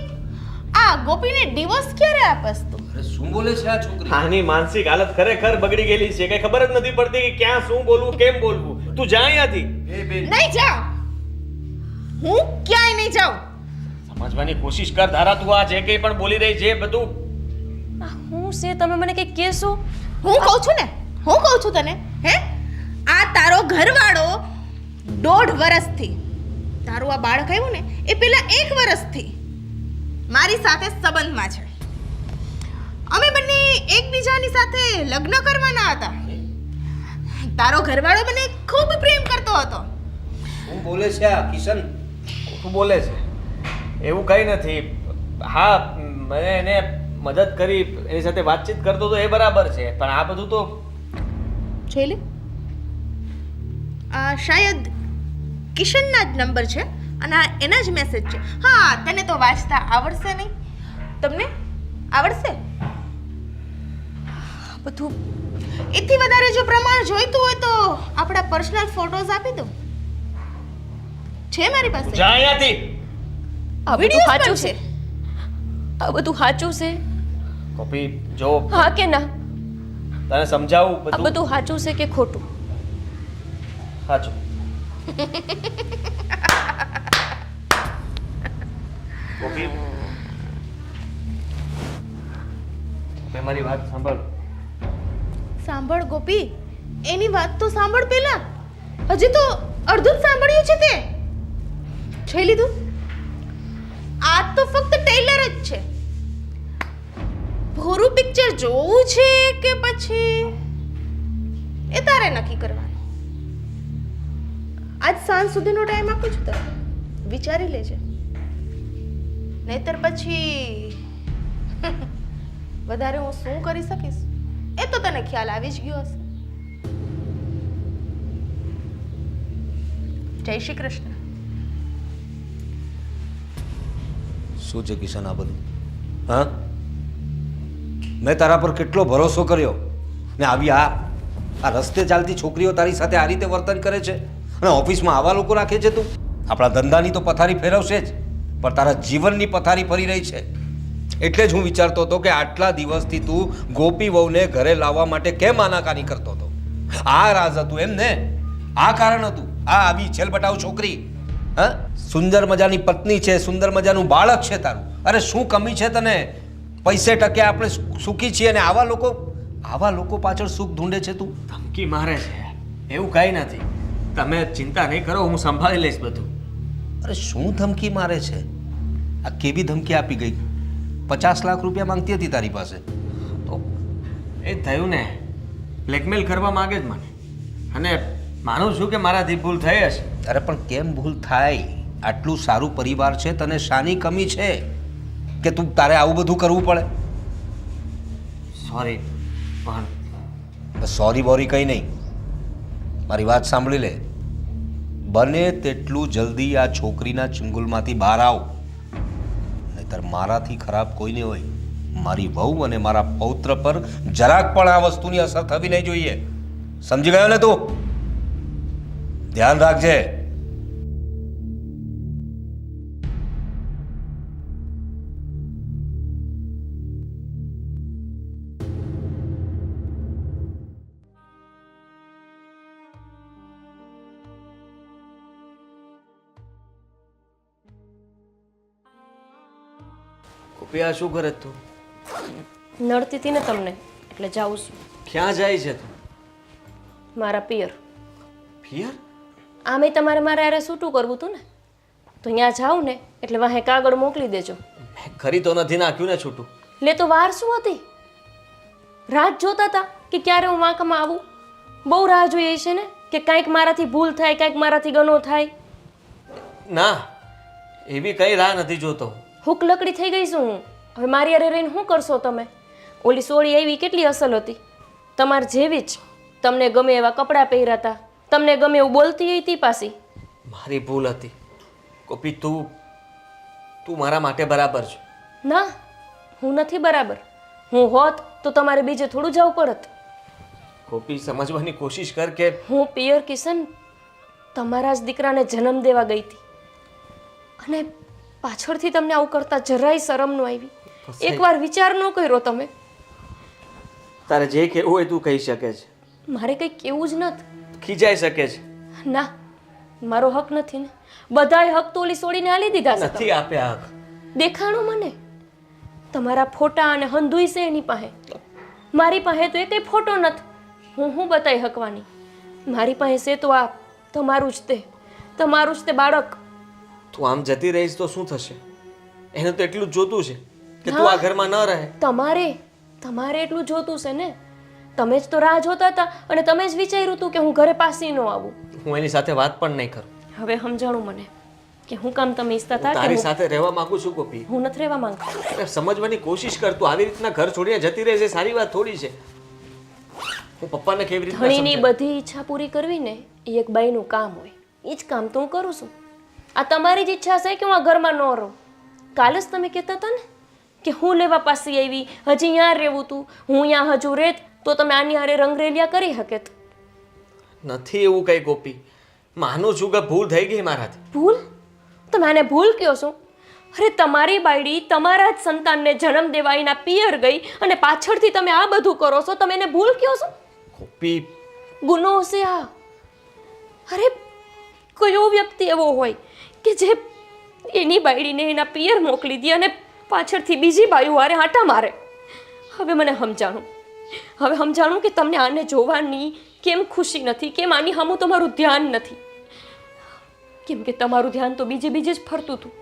આ ગોપીને ડિવોર્સ ક્યારે આપસ તું? અરે શું બોલે છે આ છોકરી? આની માનસિક હાલત ખરેખર બગડી ગયેલી છે, કઈ ખબર જ નથી પડતી કે ક્યાં શું બોલવું, કેમ બોલવું. તું જા અહીંયાથી. એ બેન નહીં જાઉં, હું ક્યાંય નહીં જાઉં. સમજવાની કોશિશ કર ધારા. તું આ જે કંઈ પણ બોલી રહી છે બધું આ હું છે, તમે મને કંઈક કહેશો? હું કહું છું ને, હું કહું છું તને, હે આ તારો ઘરવાળો 1.5 વર્ષથી, તારું આ બાળક આવ્યું ને એ પેલા 1 વર્ષથી મારી સાથે સંબંધમાં છે. અમે બંને એકબીજાની સાથે લગ્ન કરવાના હતા. તારો ઘરવાળો મને ખૂબ પ્રેમ કરતો હતો. શું બોલે છે આ કિશન? શું બોલે છે? એવું કંઈ નથી. હા મને એને મદદ કરી, એની સાથે વાતચીત કરતો તો એ બરાબર છે, પણ આ બધું તો જોઈ લે. આ શાયદ કિશનના જ નંબર છે અને આ એના જ મેસેજ છે. હા, તને તો વાંચતા આવડશે નહીં. તમને આવડશે? બધું એથી વધારે જો પ્રમાણ જોઈતું હોય તો આપણા પર્સનલ ફોટોઝ આપી દો. છે મારી પાસે. જા અહીંયાથી. આ બધું Videos સાચું પણ છે? આ બધું સાચું છે? કોપી જો હા કે ના? તને સમજાવું આ બધું. બધું સાચું છે કે ખોટું? સાચું. કોપી મારી વાત સાંભળ. સાંભળ ગોપી, એની વાત તો સાંભળ પેલા. હજી તો અડધું જ સાંભળ્યું છે તે જોઈ લીધું. આ તો ફક્ત ટ્રેલર જ છે. પૂરું પિક્ચર જોવું છે કે પછી એ તારે નક્કી કરવાનું. આજ સાંજ સુધીનો ટાઈમ આપું છું તને, વિચારી લેજે, નહીતર પછી વધારે હું શું કરી શકીશ એ તો તને ખ્યાલ આવી જ ગયો હશે. જય શ્રી કૃષ્ણ. શું છે કિશન આ બધું? હા, મેં તારા પર કેટલો ભરોસો કર્યો ને આવી આ રસ્તે ચાલતી છોકરીઓ તારી સાથે આ રીતે વર્તન કરે છે અને ઓફિસમાં આવા લોકો રાખે છે તું? આપણા ધંધાની તો પથારી ફેરવશે જ, પણ તારા જીવનની પથારી ફરી રહી છે. એટલે જ હું વિચારતો હતો કે આટલા દિવસથી તું ગોપી વહુને ઘરે લાવવા માટે કેમ આનાકાની કરતો હતો? આ રાજ હતું એમ ને? આ કારણ હતું? આ આવી છેલબટાવ છોકરી? હા, સુંદર મજાની પત્ની છે, સુંદર મજાનું બાળક છે તારું. અરે શું કમી છે તને? પૈસે ટકે આપણે સુખી છીએ અને આવા લોકો પાછળ સુખ ઢૂંઢે છે તું. ધમકી મારે છે એવું કાંઈ નથી, તમે ચિંતા નહીં કરો, હું સંભાળી લઈશ બધું. અરે શું ધમકી મારે છે? આ કેવી ધમકી આપી ગઈ? 50 લાખ રૂપિયા માંગતી હતી તારી પાસે. તો એ થયું ને, બ્લેકમેલ કરવા માંગે જ મને, અને માનું છું કે મારાથી ભૂલ થઈ હશે. અરે પણ કેમ ભૂલ થાય? આટલું સારું પરિવાર છે, તને શાની કમી છે કે તું તારે આવું બધું કરવું પડે? સોરી, પણ સોરી બોરી કંઈ નહીં, મારી વાત સાંભળી લે. બને તેટલું જલ્દી આ છોકરીના ચુંગલમાંથી બહાર આવ, નહીતર મારાથી ખરાબ કોઈ નહીં હોય. મારી વહુ અને મારા પૌત્ર પર જરાક પણ આ વસ્તુની અસર થવી નહીં જોઈએ. સમજી ગયો ને તું? ધ્યાન રાખજે. ગોપી, આ શું કરે તું? નડતી હતી ને તમને એટલે જાઉં છું ક્યાં જાય છે તું? મારા પિયર. પિયર? આમે તમારે મારે અરે છૂટું કરવું હતું ને, તો અહીંયા જાઉં ને એટલે વાહે કાગળ મોકલી દેજો. મેં કરી તો નથી નાખ્યું ને છૂટું. લે તો વાર શું હતી? રાત જોતા હતા કે ક્યારે હું વાંકામાં આવું? બહુ રાહ જોઈએ છે ને કે કાંઈક મારાથી ભૂલ થાય, કાંઈક મારાથી ગનો થાય. ના, એવી કઈ રાહ નથી જોતો. હુક લકડી થઈ ગઈ છું હું. હવે મારી અરે રહીને શું કરશો તમે? ઓલી સોળી આવી કેટલી અસલ હતી, તમારે જેવી જ. તમને ગમે એવા કપડાં પહેર્યા હતા, તમને ગમે એવું બોલતી હતી પાછી. મારી ભૂલ હતી ગોપી. તું મારા માટે બરાબર છે. ના, હું નથી બરાબર. હું હોત તો તમારે બીજે થોડું જવું પડત. ગોપી, સમજવાની કોશિશ કર કે હું પિયર કિશન તમારા જ દીકરાને જન્મ દેવા ગઈ હતી, અને પાછળથી તમને આવું કરતા જરાય શરમ ન આવી? એકવાર વિચાર ન કર્યો તમે? તારે જે કહેવું હોય તું કહી શકે છે. મારે કંઈ કેવું જ નથી. ખીજાઈ શકે છે. ના, મારો હક નથી ને. બધાય હક તો ઓલી છોડીને આલી દીધા છે. નથી આપ્યા હક. દેખાણો મને તમારા ફોટા અને હંધુઈ છે એની પાસે. મારી પાસે તો એકેય ફોટો નથી. હું બતાવી હકવાની? મારી પાસે છે તો આ તમારું જ તે બાળક. તું આમ જતી રહીશ તો શું થશે? એને તો એટલું જ જોતું છે કે તું આ ઘરમાં ન રહે. તમારે એટલું જોતું છે ને? તમે જ તો રાહ જોતા હતા અને તમે જ વિચાર્યું હતું કે હું ઘરે પાછી ન આવું. હું એની સાથે વાત પણ નહીં કરું. હવે સમજાણું મને કે હું કામ તમે ઈચ્છતા હતા તારી કે સાથે રહેવા માંગુ છું ગોપી. હું નથી રહેવા માંગતી. અરે સમજવાની કોશિશ કર. તું આવી રીતના ઘર છોડીને જતી રહે છે સારી વાત થોડી છે. હું પપ્પાને કેવી રીતના ધણીની સમજાવું? બધી ઈચ્છા પૂરી કરવી ને એ એક બાઈનું કામ હોય. એ જ કામ તો હું કરું છું. આ તમારી જ ઈચ્છા છે કે હું આ ઘરમાં ન રહું. કાલે જ તમે કહેતા હતા ને કે હું લેવા પાછી આવી, હજી અહીંયા રહેવું તું, હું અહીંયા હજુ રહેત તો તમે આની હારે રંગરેલિયા કરી શકે. નથી એવું કઈ ગોપી. માનું છું કે ભૂલ થઈ ગઈ મારાથી. ભૂલ? તમે આને ભૂલ કહો છો? અરે તમારી બાયડી તમારા જ સંતાનને જન્મ દેવા એના પિયર ગઈ અને પાછળથી તમે આ બધું કરો છો. તમે એને ભૂલ કહો છો? ગોપી, ગુનો છે આ. અરે કયો વ્યક્તિ એવો હોય કે જે એની બાયડીને એના પિયર મોકલી દે અને પાછળથી બીજી બાયું હારે આટા મારે? હવે મને સમજાણું હવે સમજાણું કે તમને આને જોવાની કેમ ખુશી નથી, કેમ આની સામું તમારું ધ્યાન નથી. કેમ કે તમારું ધ્યાન તો બીજે જ ફરતું હતું.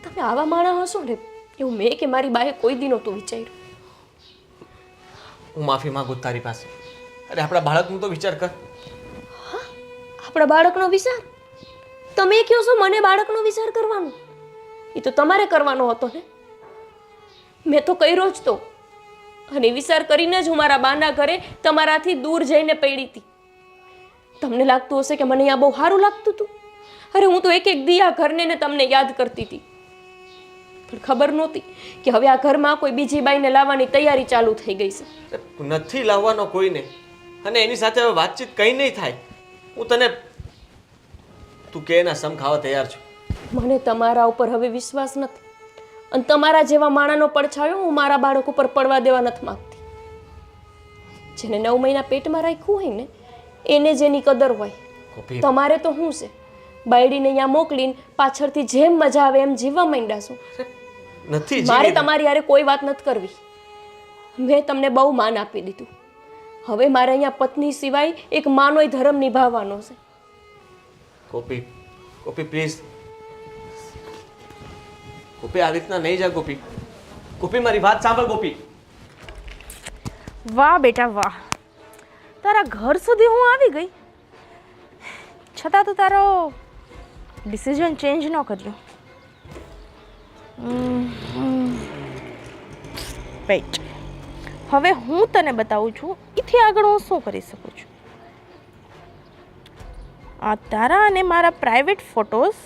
તમે આવા માણસ હશો ને એવું મેં કે મારી બાએ કોઈ દી નહોતું વિચાર્યું. હું માફી માંગુ છું તારી પાસે. અરે આપણા બાળકનો તો વિચાર કર. આપણા બાળકનો વિચાર? તમે કહો છો મને બાળકનો વિચાર કરવાનો? એ તો તમારે કરવાનો હતો ને. મેં તો કર્યો જ તો. અને વિચાર કરીને જ હું મારા બાના ઘરે તમારાથી દૂર જઈને પડી હતી. તમને લાગતું હશે કે મને અહીંયા બહુ સારું લાગતું હતું. અરે હું તો એક દી આ ઘરને ને તમને યાદ કરતી હતી. પણ ખબર નહોતી કે હવે આ ઘરમાં કોઈ બીજી બાઈને લાવવાની તૈયારી ચાલુ થઈ ગઈ છે. નથી લાવવાનો કોઈને, અને એની સાથે હવે વાતચીત કંઈ નહીં થાય. હું તને તું કે એના સમ ખાવા તૈયાર છું. મને તમારા ઉપર હવે વિશ્વાસ નથી, અને તમારા જેવા માણાનો પડછાયો હું મારા બાળક ઉપર પડવા દેવા નથી માંગતી. જેને 9 મહિના પેટમાં રાખ્યું હોય ને એને જેની કદર હોય. તમારે તો શું છે, બાયડીને અહીંયા મોકલીને પાછળથી જેમ મજા આવે એમ જીવવા માંડ્યા છો. નથી મારે તમારી હારે કોઈ વાત નથી કરવી. મેં તમને બહુ માન આપી દીધું. હવે મારે અહીંયા પત્ની સિવાય એક માનોય ધર્મ નિભાવવાનો છે. ગોપી, ગોપી પ્લીઝ. ગોપી આવી રીતના નહીં જા ગોપી. ગોપી મારી વાત સાંભળ ગોપી. વાહ બેટા વાહ, તારા ઘર સુધી હું આવી ગઈ, છતાં તું તારો ડિસિઝન ચેન્જ ન કર્યો. વેઇટ, હવે હું તને બતાવું છું એથી આગળ હું શું કરી શકું છું. આ તારા અને મારા પ્રાઇવેટ ફોટોસ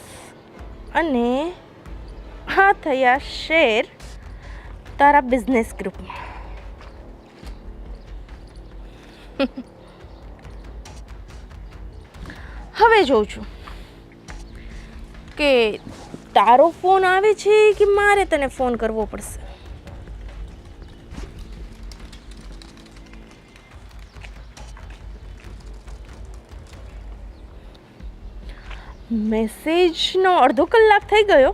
અને આ થયા શેર તારા બિઝનેસ ગ્રુપમાં. હવે જોઉં છું કે તારો ફોન આવે છે કે મારે તને ફોન કરવો પડશે. મેસેજનો અડધો કલાક થઈ ગયો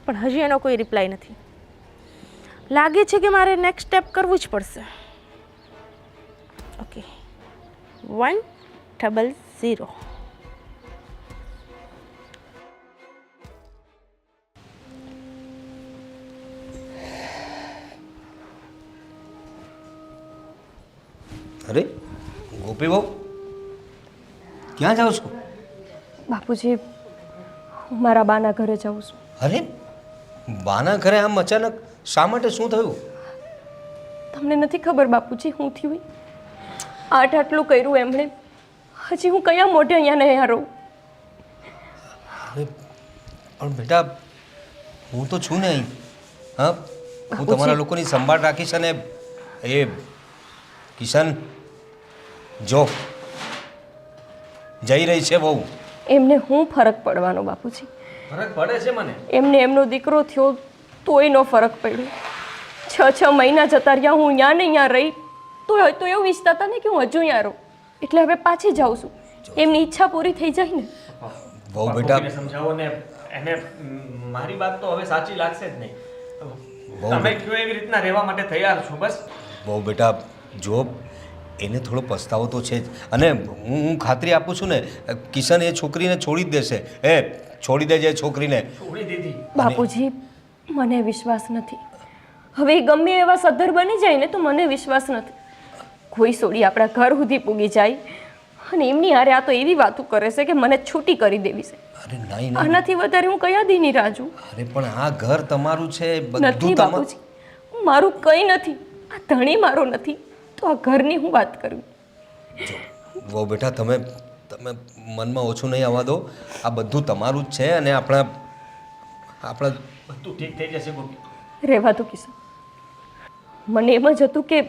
પણ હજી એનો કોઈ રિપ્લાય નથી. લાગે છે કે મારે નેક્સ્ટ સ્ટેપ કરવું જ પડશે. ઓકે, 100. અરે ગોપી બહુ ક્યાં જાઓ છો? બાપુજી, હું મારા બાના ઘરે જાઉં છું. અરે બાના ઘરે આમ અચાનક શા માટે? શું થયું? તમને નથી ખબર બાપુજી શું થયું? આટલું કર્યું એમણે, હજી હું કયા મોઢે અહીંયા નહીં રહું? અરે પણ બેટા હું તો છું ને અહીં. હા, હું તમારા લોકોની સંભાળ રાખીશ. અને એ કિશન જો જઈ રહી છે બહુ. એમને હું ફરક પડવાનો બાપુજી? ફરક પડે છે મને. એમને એમનો દીકરો થયો તોય નો ફરક પડ્યો. 6 મહિના જતા રહ્યા, હું અહીંયા ને અહીંયા રહી તો એવું ઈચ્છતા હતા ને કે હું હજુ અહીંયા રહું. એટલે હવે પાછી જાઉં છું. એમની ઈચ્છા પૂરી થઈ જાય ને. બહુ બેટા સમજાવો ને એને. મારી વાત તો હવે સાચી લાગશે જ નહીં. તમે કયો એવી રીતના રહેવા માટે તૈયાર છો બસ. બહુ બેટા જો એને થોડો પસ્તાવો તો છે જ. અને હું ખાતરી આપું છું ને કિશન એ છોકરીને છોડી જ દેશે. છોડી દેજે છોકરીને. છોડી દીધી બાપુજી, મને વિશ્વાસ નથી. હવે એ ગમે એવા સદ્ધર બની જાય ને તો મને વિશ્વાસ નથી. કોઈ સોડી આપણા ઘર સુધી પૂગી જાય અને એમની હારે આ તો એવી વાતો કરે છે કે મને છૂટી કરી દેવી છે. અરે નહીં આનાથી વધારે હું કયા દીની રાહ જોઉં? અરે પણ આ ઘર તમારું છે. નથી બાપુજી, મારું કંઈ નથી. આ ધણી મારો નથી તો આ ઘરની હું વાત કરું? જો બેટા તમે મનમાં ઓછું નહીં આવવા દો. આ બધું તમારું જ છે અને આપણા બધું ઠીક થઈ જશે ગોપી. રહેવા દો કિશન. મને એમ જ હતું કે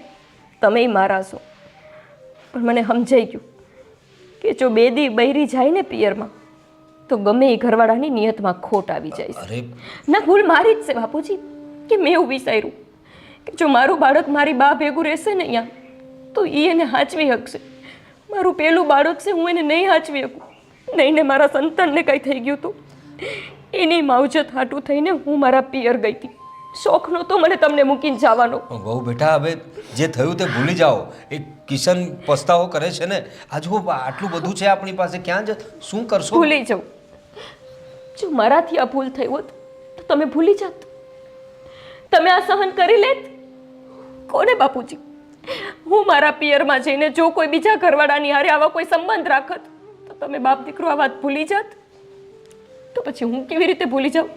તમે મારા છો, પણ મને સમજાઈ ગયું કે જો 2 દી બૈરી જાય ને પિયરમાં તો ગમે એ ઘરવાળાની નિયતમાં ખોટ આવી જાય છે. અરે ના, ભૂલ મારી જ છે બાપુજી કે મેં એવું વિચાર્યું કે જો મારું બાળક મારી બા ભેગું રહેશે ને અહીંયા તો એ એને હાચવી શકશે. મારું પહેલું બાળક છે, હું એને નહીં હાચવી શકું. નહીં ને મારા સંતાનને કંઈ થઈ ગયું હતું એની માવજત હાટું થઈને હું મારા પિયર ગઈ હતી. શોખ નહોતો મને તમને મૂકીને જવાનો. બહુ બેટા હવે જે થયું તે ભૂલી જાઓ. એ કિશન પસ્તાવો કરે છે ને, આ જો આટલું બધું છે આપણી પાસે, ક્યાં જ શું કરશો? ભૂલી જાઉં. જો મારાથી આ ભૂલ થઈ હોત તો તમે ભૂલી જાત, તમે આ સહન કરી લેત. કોને બાપુજી, હું મારા પિયરમાં જઈને જો કોઈ બીજા ઘરવાળાની હારે આવા કોઈ સંબંધ રાખત તો તમે બાપ દીકરો આ વાત ભૂલી જાત. તો પછી હું કેવી રીતે ભૂલી જાઉં?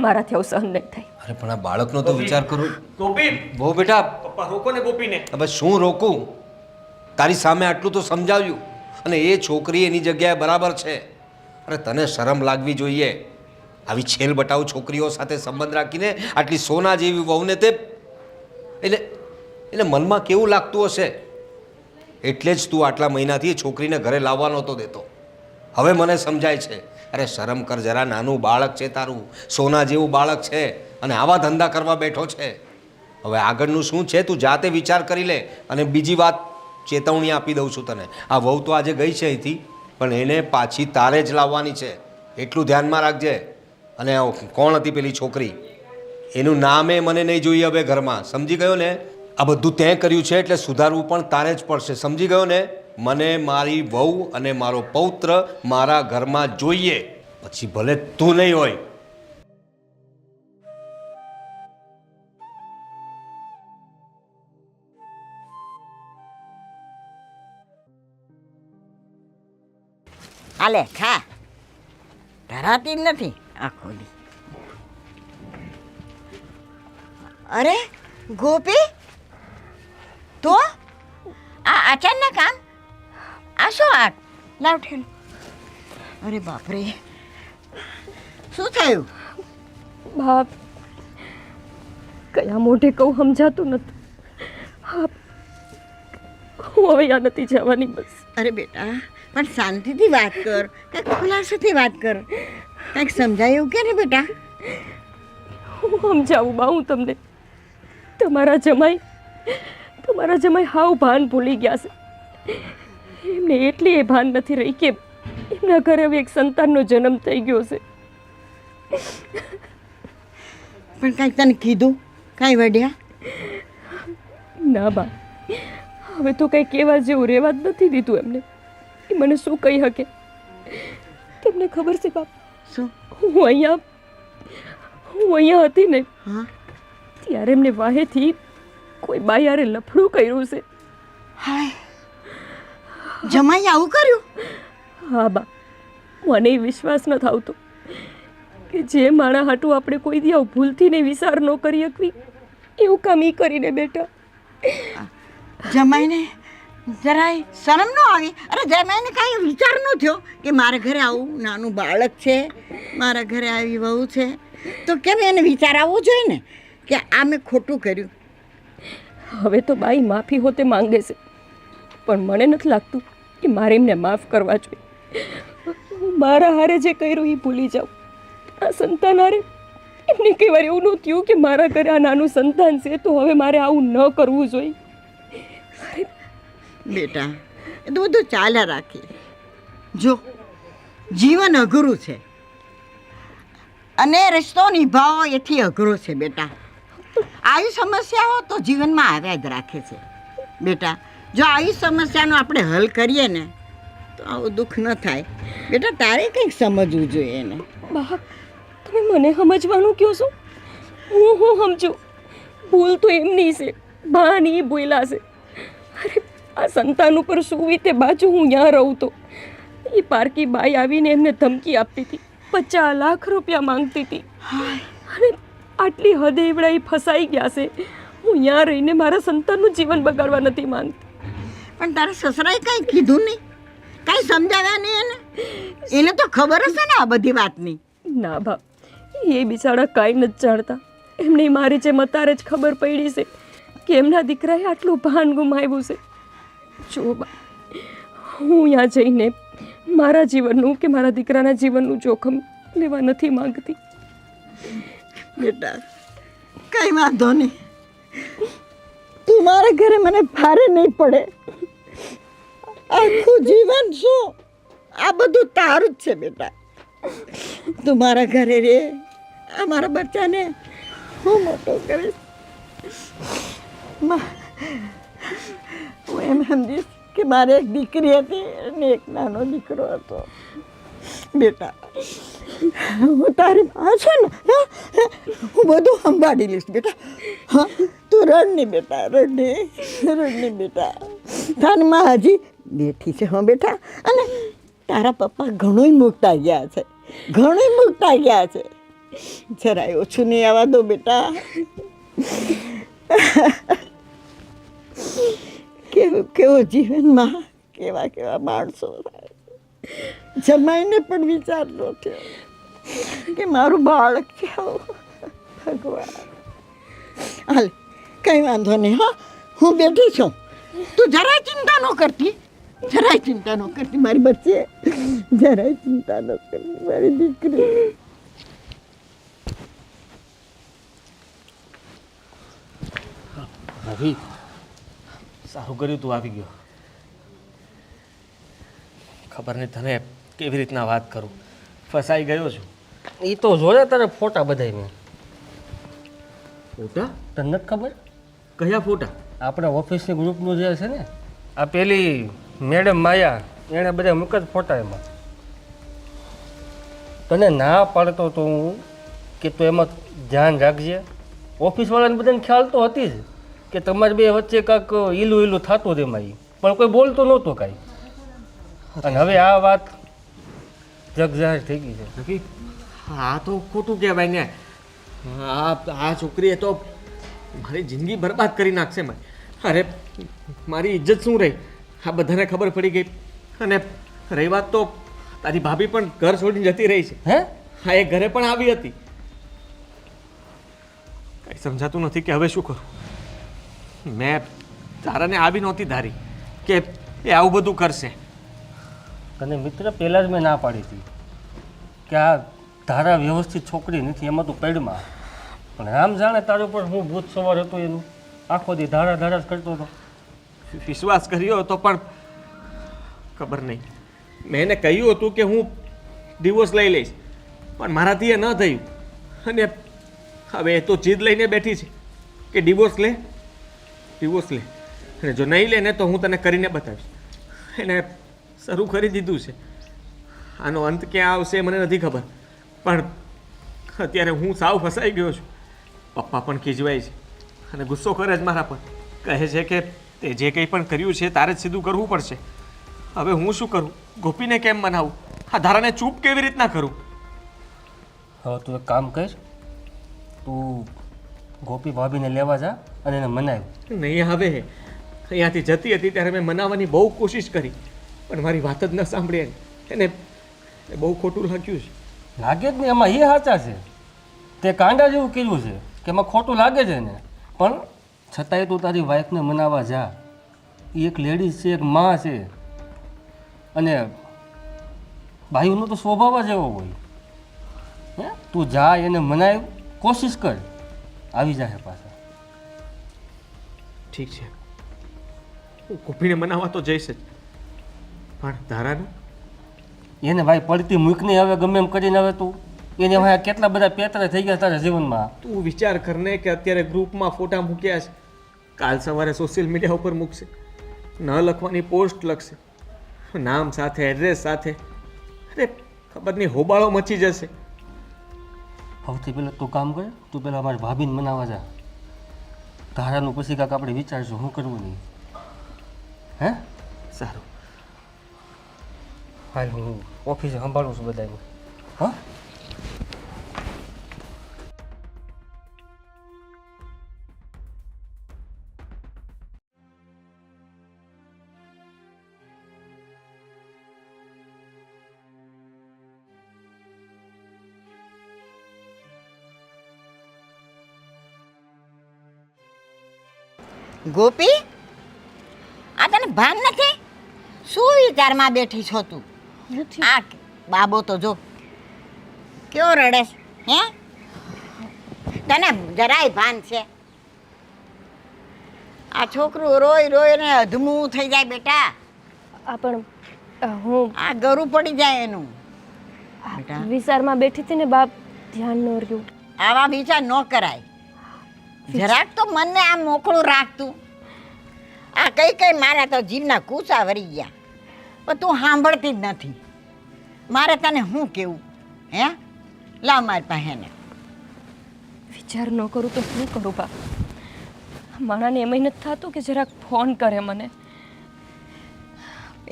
મારાથી આવું સહન નહીં થાય. અરે પણ આ બાળકનો તો વિચાર કરો. ગોપી, બહુ બેટા, પપ્પા રોકો ને ગોપીને. હવે શું રોકું? તારી સામે આટલું તો સમજાવ્યું, અને એ છોકરી એની જગ્યાએ બરાબર છે. અરે તને શરમ લાગવી જોઈએ. આવી છેલ બટાવ છોકરીઓ સાથે સંબંધ રાખીને આટલી સોના જેવી વહુને તે એટલે મનમાં કેવું લાગતું હશે. એટલે જ તું આટલા મહિનાથી એ છોકરીને ઘરે લાવવા નહોતો દેતો. હવે મને સમજાય છે. અરે શરમ કર જરા, નાનું બાળક છે તારું, સોના જેવું બાળક છે, અને આવા ધંધા કરવા બેઠો છે. હવે આગળનું શું છે તું જાતે વિચાર કરી લે. અને બીજી વાત, ચેતવણી આપી દઉં છું તને, આ વહુ તો આજે ગઈ છે અહીંથી, પણ એને પાછી તારે જ લાવવાની છે. એટલું ધ્યાનમાં રાખજે. અને કોણ હતી પેલી છોકરી, એનું નામે મને નહીં જોઈએ હવે ઘરમાં, સમજી ગયો ને? આ બધું તે કર્યું છે એટલે સુધારવું પણ તારે જ પડશે, સમજી ગયો ને? મને મારી વહુ અને મારો પૌત્ર મારા ઘરમાં જોઈએ, પછી ભલે તું નહીં હોય. હાલે ખા, ધરાતી જ નથી આખો દી. અરે ગોપી, તો આ અચાનક આમ આ શું આ લાવ ઠેલો. અરે બાપરે, શું થયું? બાપ, કયા મોઢે કહું સમજાતું નથી. હા, હું હવે યા નથી જવાની બસ. અરે બેટા, પણ શાંતિથી વાત કર, કંઈક ખુલાસાથી વાત કર, કંઈક સમજાય એવું કે ને બેટા. હું સમજાવું બા હું તમને? તમારા જમાઈ હાવ ભાન ભૂલી ગયા છે. એમને એટલી એ ભાન નથી રહી કે એમના ઘરે હવે એક સંતાનનો જન્મ થઈ ગયો છે. પણ કાંઈક તને કીધું? કાંઈ વઢ્યા? ના બા, હવે તો કંઈ કહેવા જેવું રહેવા જ નથી દીધું એમને. એ મને શું કહી શકે? તમને ખબર છે બાપ, શું? હું અહીંયા હતી ને હા, ત્યારે એમને વાહેથી કોઈ બાઈ હારે લફડું કર્યું છે. હાય, જમાઈ આવું કર્યું? હા બા, મને વિશ્વાસ ન આવતો કે જે માણા હાટું આપણે કોઈ દી આવું ભૂલથી ને વિચાર ન કરી શકવી એવું કામ ઈ કરીને બેઠા. જમાઈને જરાય શરમ ન આવી? અરે જમાઈને કાંઈ વિચાર ન થયો કે મારા ઘરે આવું નાનું બાળક છે, મારા ઘરે આવી વહુ છે, તો કેમ એને વિચાર આવવો જોઈએ ને કે આ મેં ખોટું કર્યું? હવે તો બાઈ માફી હોતે માંગે છે, પણ મને નથી લાગતું કે મારે એમને માફ કરવા જોઈએ. હું મારા હારે જે કર્યું એ ભૂલી જાઉં. આ સંતાન હારે એમને કઈ વાર એવું ન થયું કે મારા ઘરે આ નાનું સંતાન છે તો હવે મારે આવું ન કરવું જોઈએ. બેટા, એ તો બધું ચાલ્યા રાખે. જો જીવન અઘરું છે અને રસ્તો નિભાવવો એથી અઘરો છે બેટા. આવી સમસ્યાઓ તો જીવનમાં આવ્યા જ રાખે છે બેટા. જો આવી સમસ્યાનો આપણે હલ કરીએ ને તો આવું દુઃખ ન થાય. બેટા તારે કંઈક સમજવું જોઈએ એને. બા, તમે મને સમજવાનું કહો છો? હું સમજુ, ભૂલ તો એમની છે, બાની ભૂલા છે. અરે આ સંતાન ઉપર શું રીતે બાજુ હું ત્યાં રહું તો એ પારકી બાઈ આવીને એમને ધમકી આપતી હતી, 50 લાખ રૂપિયા માંગતી હતી. અને આટલી હદે એવડા એ ફસાઈ ગયા છે. હું ત્યાં રહીને મારા સંતાનનું જીવન બગાડવા નથી માંગતી. પણ તારા સસરાએ કાંઈ કીધું નહીં, કાંઈ સમજાવ્યા નહીં એને તો ખબર હશે ને આ બધી વાતની. ના બા, એ બિચારા કાંઈ નથી જાણતા. એમને મારી જેમ અત્યારે જ ખબર પડી છે કે એમના દીકરાએ આટલું ભાન ગુમાવ્યું છે. જો બા, હું ત્યાં જઈને મારા જીવનનું કે મારા દીકરાના જીવનનું જોખમ લેવા નથી માંગતી. બેટા કઈ વાંધો નહીં, તું મારા ઘરે મને ભારે નહીં પડે. આખું જીવન શું આ બધું તારું જ છે બેટા. તું મારા ઘરે રે, આ મારા બચ્ચાને હું મોટો કરીશ. હું એમ સમજીશ કે મારે એક દીકરી હતી અને એક નાનો દીકરો હતો. બેટા હું તારી માં છું ને, હું બધું સંભાળી લઈશ બેટા. હા, તું રડ નહીં બેટા, રડ નહીં બેટા. તારી માં હજી બેઠી છે. હા બેટા, અને તારા પપ્પા ઘણું મૂકતા ગયા છે, ઘણું મૂકતા ગયા છે. જરાય ઓછું નહીં આવવા દો બેટા. કેવું જીવનમાં કેવા કેવા માણસો થાય. જમાઈને પણ વિચાર ન થયો કે મારું બાળક કેવું. ભગવાન, હાલ કંઈ વાંધો નહીં. હા, હું બેઠી છું, તું જરાય ચિંતા ન કરતી, જરાય ચિંતા ન કરતી મારી બચ્ચે, જરાય ચિંતા ન કરતી મારી દીકરી. રવિ, સારું કર્યું તું આવી ગયો. ખબર નહીં તને કેવી રીતના વાત કરું, ફસાઈ ગયો છું. એ તો જોયા તારે ફોટા બધાય મેં. ફોટા? તને નથી ખબર? કયા ફોટા? આપણા ઓફિસની ગ્રુપનું જે છે ને, આ પેલી મેડમ માયા, એણે બધા મૂકે જ ફોટા એમાં. તને ના પાડતો તો હું કે તું એમાં ધ્યાન રાખજે. ઓફિસવાળાને બધાને ખ્યાલ તો હતી જ કે તમારી બે વચ્ચે કાંઈક ઈલું ઈલું થતું જ એમાં, પણ કોઈ બોલતો નહોતો કાંઈ. અને હવે આ વાત જગજાહેર થઈ ગઈ છે. રવિ, આ તો ખોટું કહેવાય ને. આ છોકરીએ તો મારી જિંદગી બરબાદ કરી નાખશે. અરે મારી ઇજ્જત શું રહી? આ બધાને ખબર પડી ગઈ. અને રહી વાત તો તારી ભાભી પણ ઘર છોડીને જતી રહી છે. હે? હા, એ ઘરે પણ આવી હતી. કંઈ સમજાતું નથી કે હવે શું કરું. મેં તારાને આવી નહોતી ધારી કે એ આવું બધું કરશે. તને મિત્ર પહેલાં જ મેં ના પાડી હતી કે આ ધારા વ્યવસ્થિત છોકરી નથી, એમાં તું પેડમાં. પણ રામ જાણે તારું પર હું ભૂત સવાર હતું એનું. આખો દી ધારા ધારા જ કરતો હતો. વિશ્વાસ કર્યો હતો પણ ખબર નહીં. મેં એને કહ્યું હતું કે હું ડિવોર્સ લઈ લઈશ, પણ મારાથી એ ન થયું. અને હવે એ તો જીદ લઈને બેઠી છે કે ડિવોર્સ લે, ડિવોર્સ લે. અને જો નહીં લે ને તો હું તને કરીને બતાવીશ. એને શરૂ કરી દીધું છે. આનો અંત ક્યાં આવશે મને નથી ખબર, પણ અત્યારે હું સાવ ફસાઈ ગયો છું. પપ્પા પણ ખીજવાય છે અને ગુસ્સો કરે જ મારા પર. કહે છે કે તે જે કંઈ પણ કર્યું છે તારે જ સીધું કરવું પડશે. હવે હું શું કરું? ગોપીને કેમ મનાવું? આ ધારાને ચૂપ કેવી રીતના કરું? હવે તું એક કામ કર, તું ગોપી ભાભીને લેવા જા અને એને મનાવ. નહીં આવે. અહીંયાથી જતી હતી ત્યારે મેં મનાવવાની બહુ કોશિશ કરી, પણ મારી વાત જ ન સાંભળી. એને બહુ ખોટું લાગ્યું છે. લાગે જ ને, એમાં એ સાચા છે. તે કાંડા જેવું કર્યું છે કે એમાં ખોટું લાગે છે ને, પણ છતાંય તું તારી વાઈફને મનાવવા જા. એ એક લેડીઝ છે, એક માં છે, અને ભાઈઓનો તો સ્વભાવ જ એવો હોય. હે, તું જા, એને મનાવ, કોશિશ કર, આવી જાય પાછા. ઠીક છે, હું ગોપીને મનાવવા તો જઈશ જ, પણ ધારાને એને ભાઈ પડતી મૂક નહીં. હવે ગમે એમ કરીને હવે તું એને ભાઈ કેટલા બધા પેતરા થઈ ગયા તારા જીવનમાં. તું વિચાર કરને કે અત્યારે ગ્રુપમાં ફોટા મૂક્યા છે, કાલ સવારે સોશિયલ મીડિયા ઉપર મૂકશે, ન લખવાની પોસ્ટ લખશે, નામ સાથે, એડ્રેસ સાથે. અરે ખબર નહીં હોબાળો મચી જશે. સૌથી પહેલાં તું કામ કર, તું પહેલાં અમારી ભાભીને મનાવવા જા. ધારાનું પછી કાંક આપણે વિચારશું શું કરવું નહીં. હે, સારું. હાલ હું ઓફિસે સંભાળું છું બધાને. હા, ગોપી, આ તને ભાન નથી? શું વિચારમાં બેઠી છો તું? આ બાબો તો જો કેવો રડે છે. હે, તને જરાય ભાન છે? આ છોકરું રોય રોઈને અધમું થઈ જાય બેટા. આ પણ હું આ ગરું પડી જાય એનું. વિચારમાં બેઠી હતી ને બાપ, ધ્યાન ન રહ્યું. આવા વિચાર ન કરાય. જરાક તો મનને આમ મોકળું રાખતું. આ કઈ મારા તો જીભના કૂચા વળી ગયા, પણ તું સાંભળતી જ નથી. મારે તને શું કેવું? હે, લાવ મારી પાસે ને. વિચાર ન કરું તો શું કરું બા? માણાને એમ નથી થતું કે જરાક ફોન કરે મને.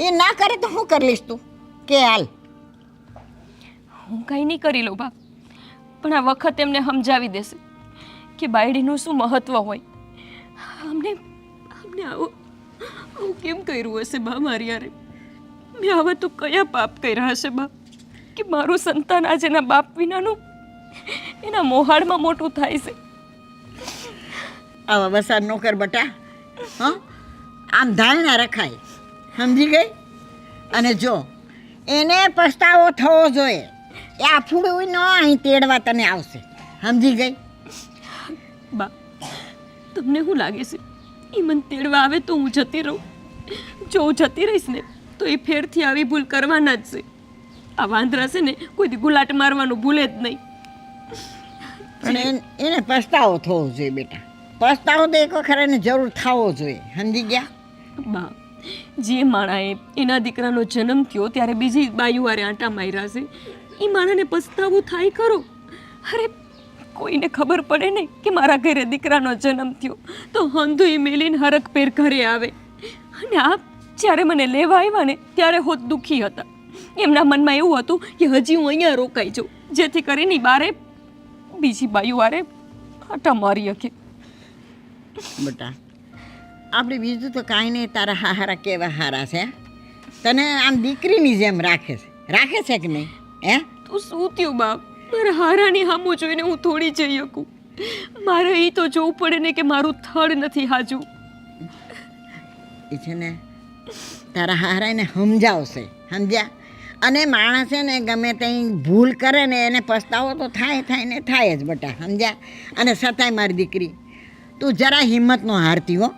એ ના કરે તો શું કરી લઈશ તું? કે હાલ. હું કાંઈ નહીં કરી લઉં બા, પણ આ વખત એમને સમજાવી દેશે કે બાયડીનું શું મહત્વ હોય. અમને અમને આવું કેમ કર્યું હશે બા મારી યારે? મેં આવા તો કયા પાપ કર્યા હશે બા કે મારું સંતાન આજે એના બાપ વિનાનું એના મોહાડમાં મોટું થાય છે. આવા વરસાદ નો કર બટા. હા, આમ ધારણા રખાય, સમજી ગઈ? અને જો એને પસ્તાવો થવો જોઈએ. એ આ ફૂડું ન અહીં તેડવા તને આવશે, સમજી ગઈ? બા, તમને શું લાગે છે એ મને તેડવા આવે તો હું જતી રહું? જો હું જતી રહીશ ને તો એ ફેરથી આવી ભૂલ કરવાના જ છે. આ વાંદરા છે ને કોઈ દી ગુલાટ મારવાનું ભૂલે જ નહીં. પણ એને પસ્તાવો થવો જોઈએ બેટા. પસ્તાવો તો એક વખત એને જરૂર થવો જોઈએ, સમજી ગયા? બા, જે માણાએ એના દીકરાનો જન્મ થયો ત્યારે બીજી બાયુ હારે આંટા માર્યા છે, એ માણાને પસ્તાવો થાય ખરો? અરે કોઈને ખબર પડે ને કે મારા ઘરે દીકરાનો જન્મ થયો તો હંધુઈ મેલીને હરખ પેર ઘરે આવે. અને આ જ્યારે મને લેવા આવ્યા ને ત્યારે હોત દુઃખી હતા. એમના મનમાં એવું હતું કે હજી હું અહીંયા રોકાઈ જાઉં, જેથી કરીને બારે બીજી બાયુ હારે આંટા મારી શકે. બેટા, આપણે બીજું તો કાંઈ નહીં. તારા હારા કેવા હારા છે? તને આમ દીકરીની જેમ રાખે છે કે નહીં? હે, તો શું થયું બાપ? મારા હારાની હામું જોઈને હું થોડી જઈ શકું? મારે એ તો જોવું પડે ને કે મારું થડ નથી હાજુ. એ છે ને તારા હારાને સમજાવશે, સમજ્યા? અને માણસ છે ને ગમે ત્યાં ભૂલ કરે ને એને પસ્તાવો તો થાય ને થાય જ બેટા, સમજ્યા? અને છતાંય મારી દીકરી, તું જરા હિંમત ન હારતી હો.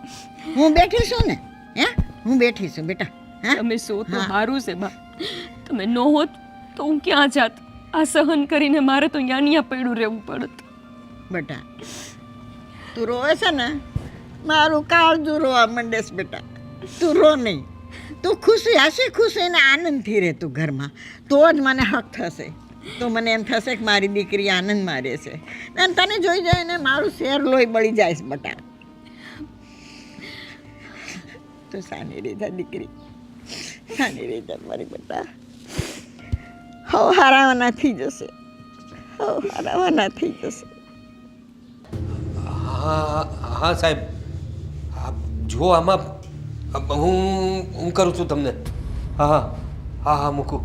હું બેઠી છું ને, હે, હું બેઠી છું બેટા. હા, તમે સો તો સારું છે બા. તમે ન હોત તો હું ક્યાં જાત? આ સહન કરીને મારે તો યાનિયા પડ્યું રહેવું પડત. બેટા તું રોવે છે ને, મારું કાળજું રોવા માંડે છે બેટા. તું રો નહીં, તું ખુશી હશે, ખુશીને આનંદથી રહે તું ઘરમાં, તો જ મને હક થશે. તો મને એમ થશે કે મારી દીકરી આનંદમાં રહે છે. અને તને જોઈ જાય ને મારું શેર લોહી બળી જાય છે બેટા. તું સાની રહી જા દીકરી, સાની રહી જા મારી બેટા. હવ હારાવાના થઈ જશે, હવ હારાવાના થઈ જશે. હા સાહેબ, જો આમાં હું કરું છું તમને. હા હા હા હા મૂકું.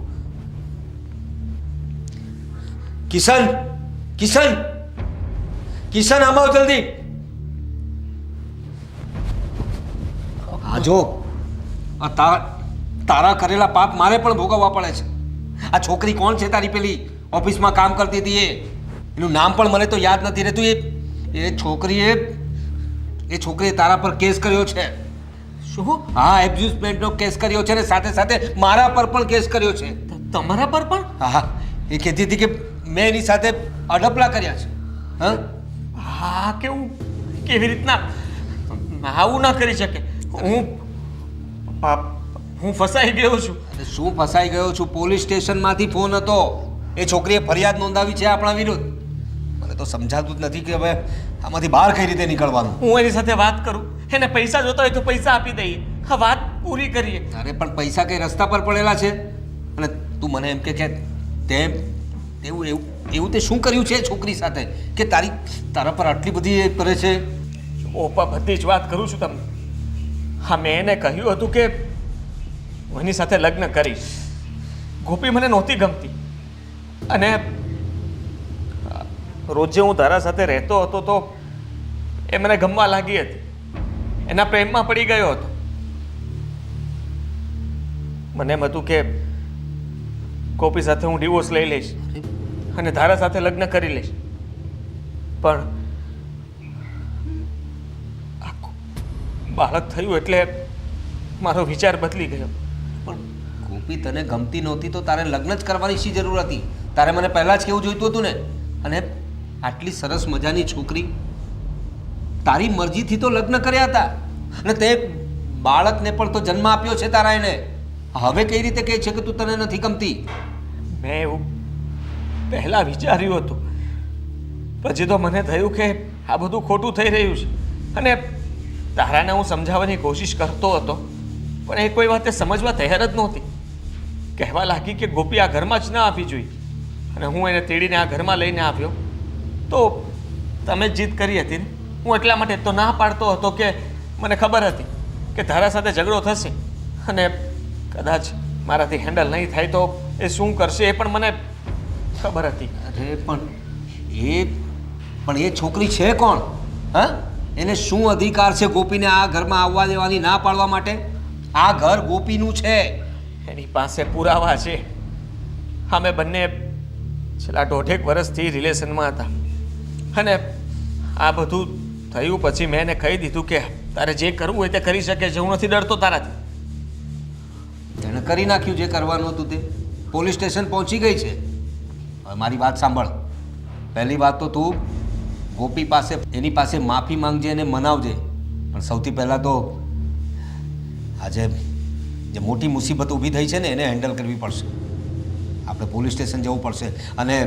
કિશન, કિશન, કિશન, આમ આવ જલ્દી. હા જો, આ તારા કરેલા પાપ મારે પણ ભોગવવા પડે છે. આ છોકરી કોણ છે તારી? પેલી ઓફિસમાં કામ કરતી હતી એનું નામ પણ મને તો યાદ નથી રહેતું. એ છોકરીએ તારા પર કેસ કર્યો છે. શું? હા, એબ્યુઝમેન્ટનો કેસ કર્યો છે ને સાથે સાથે મારા પર પણ કેસ કર્યો છે. તમારા પર પણ? હા, એ કહેતી હતી કે મેં એની સાથે અડપલા કર્યા છે. હા હા, કેવી રીતના? આવું ના કરી શકે. હું ફસાઈ ગયો છું. અરે શું ફસાઈ ગયો છું? પોલીસ સ્ટેશનમાંથી ફોન હતો, એ છોકરીએ ફરિયાદ નોંધાવી છે આપણા વિરુદ્ધ. મને તો સમજાતું જ નથી કે હવે આમાંથી બહાર કઈ રીતે નીકળવાનું. હું એની સાથે વાત કરું, એને પૈસા જોતા હોય તો પૈસા આપી દઈએ, હા વાત પૂરી કરીએ. અરે પણ પૈસા કઈ રસ્તા પર પડેલા છે? અને તું મને એમ કે તે એવું તે શું કર્યું છે છોકરી સાથે કે તારા પર આટલી બધી એ કરે છે? ઓપા, બધી જ વાત કરું છું તમને. હા, મેં એને કહ્યું હતું કે હું એની સાથે લગ્ન કરીશ. ગોપી મને નહોતી ગમતી અને રોજે હું તારા સાથે રહેતો હતો તો એ મને ગમવા લાગી હતી. એના પ્રેમમાં પડી ગયો હતો. મને એમ હતું કે ગોપી સાથે હું ડિવોર્સ લઈ લઈશ અને તારા સાથે લગ્ન કરી લઈશ. પણ બાળક થયું એટલે મારો વિચાર બદલી ગયો. પણ ગોપી તને ગમતી નહોતી તો તારે લગ્ન જ કરવાની શી જરૂર હતી? તારે મને પહેલાં જ કેવું જોઈતું હતું ને. અને આટલી સરસ મજાની છોકરી તારી મરજીથી તો લગ્ન કર્યા હતા અને તે બાળકને પણ તો જન્મ આપ્યો છે તારા એને. હવે કઈ રીતે કહે છે કે તું તને નથી ગમતી? મેં એવું પહેલાં વિચાર્યું હતું, પછી તો મને થયું કે આ બધું ખોટું થઈ રહ્યું છે. અને તારાને હું સમજાવવાની કોશિશ કરતો હતો, પણ એ કોઈ વાતે સમજવા તૈયાર જ નહોતી. કહેવા લાગી કે ગોપી આ ઘરમાં જ ના આપવી જોઈએ, અને હું એને તેડીને આ ઘરમાં લઈને આવ્યો તો તમે જ જીદ કરી હતી ને. હું એટલા માટે તો ના પાડતો હતો કે મને ખબર હતી કે તારા સાથે ઝઘડો થશે અને કદાચ મારાથી હેન્ડલ નહીં થાય તો એ શું કરશે એ પણ મને ખબર હતી. અરે પણ એ છોકરી છે કોણ? હા, એને શું અધિકાર છે ગોપીને આ ઘરમાં આવવા દેવાની ના પાડવા માટે? આ ઘર ગોપીનું છે. એની પાસે પુરાવા છે. અમે બંને છેલ્લા 1.5 વર્ષથી રિલેશનમાં હતા, અને આ બધું થયું પછી મેં એને કહી દીધું કે તારે જે કરવું હોય તે કરી શકે છે, હું નથી ડરતો તારાથી. એણે કરી નાખ્યું જે કરવાનું હતું તે. પોલીસ સ્ટેશન પહોંચી ગઈ છે. હવે મારી વાત સાંભળ. પહેલી વાત તો તું ગોપી પાસે એની પાસે માફી માંગજે અને મનાવજે. પણ સૌથી પહેલાં તો આજે જે મોટી મુસીબત ઊભી થઈ છે ને એને હેન્ડલ કરવી પડશે. આપણે પોલીસ સ્ટેશન જવું પડશે અને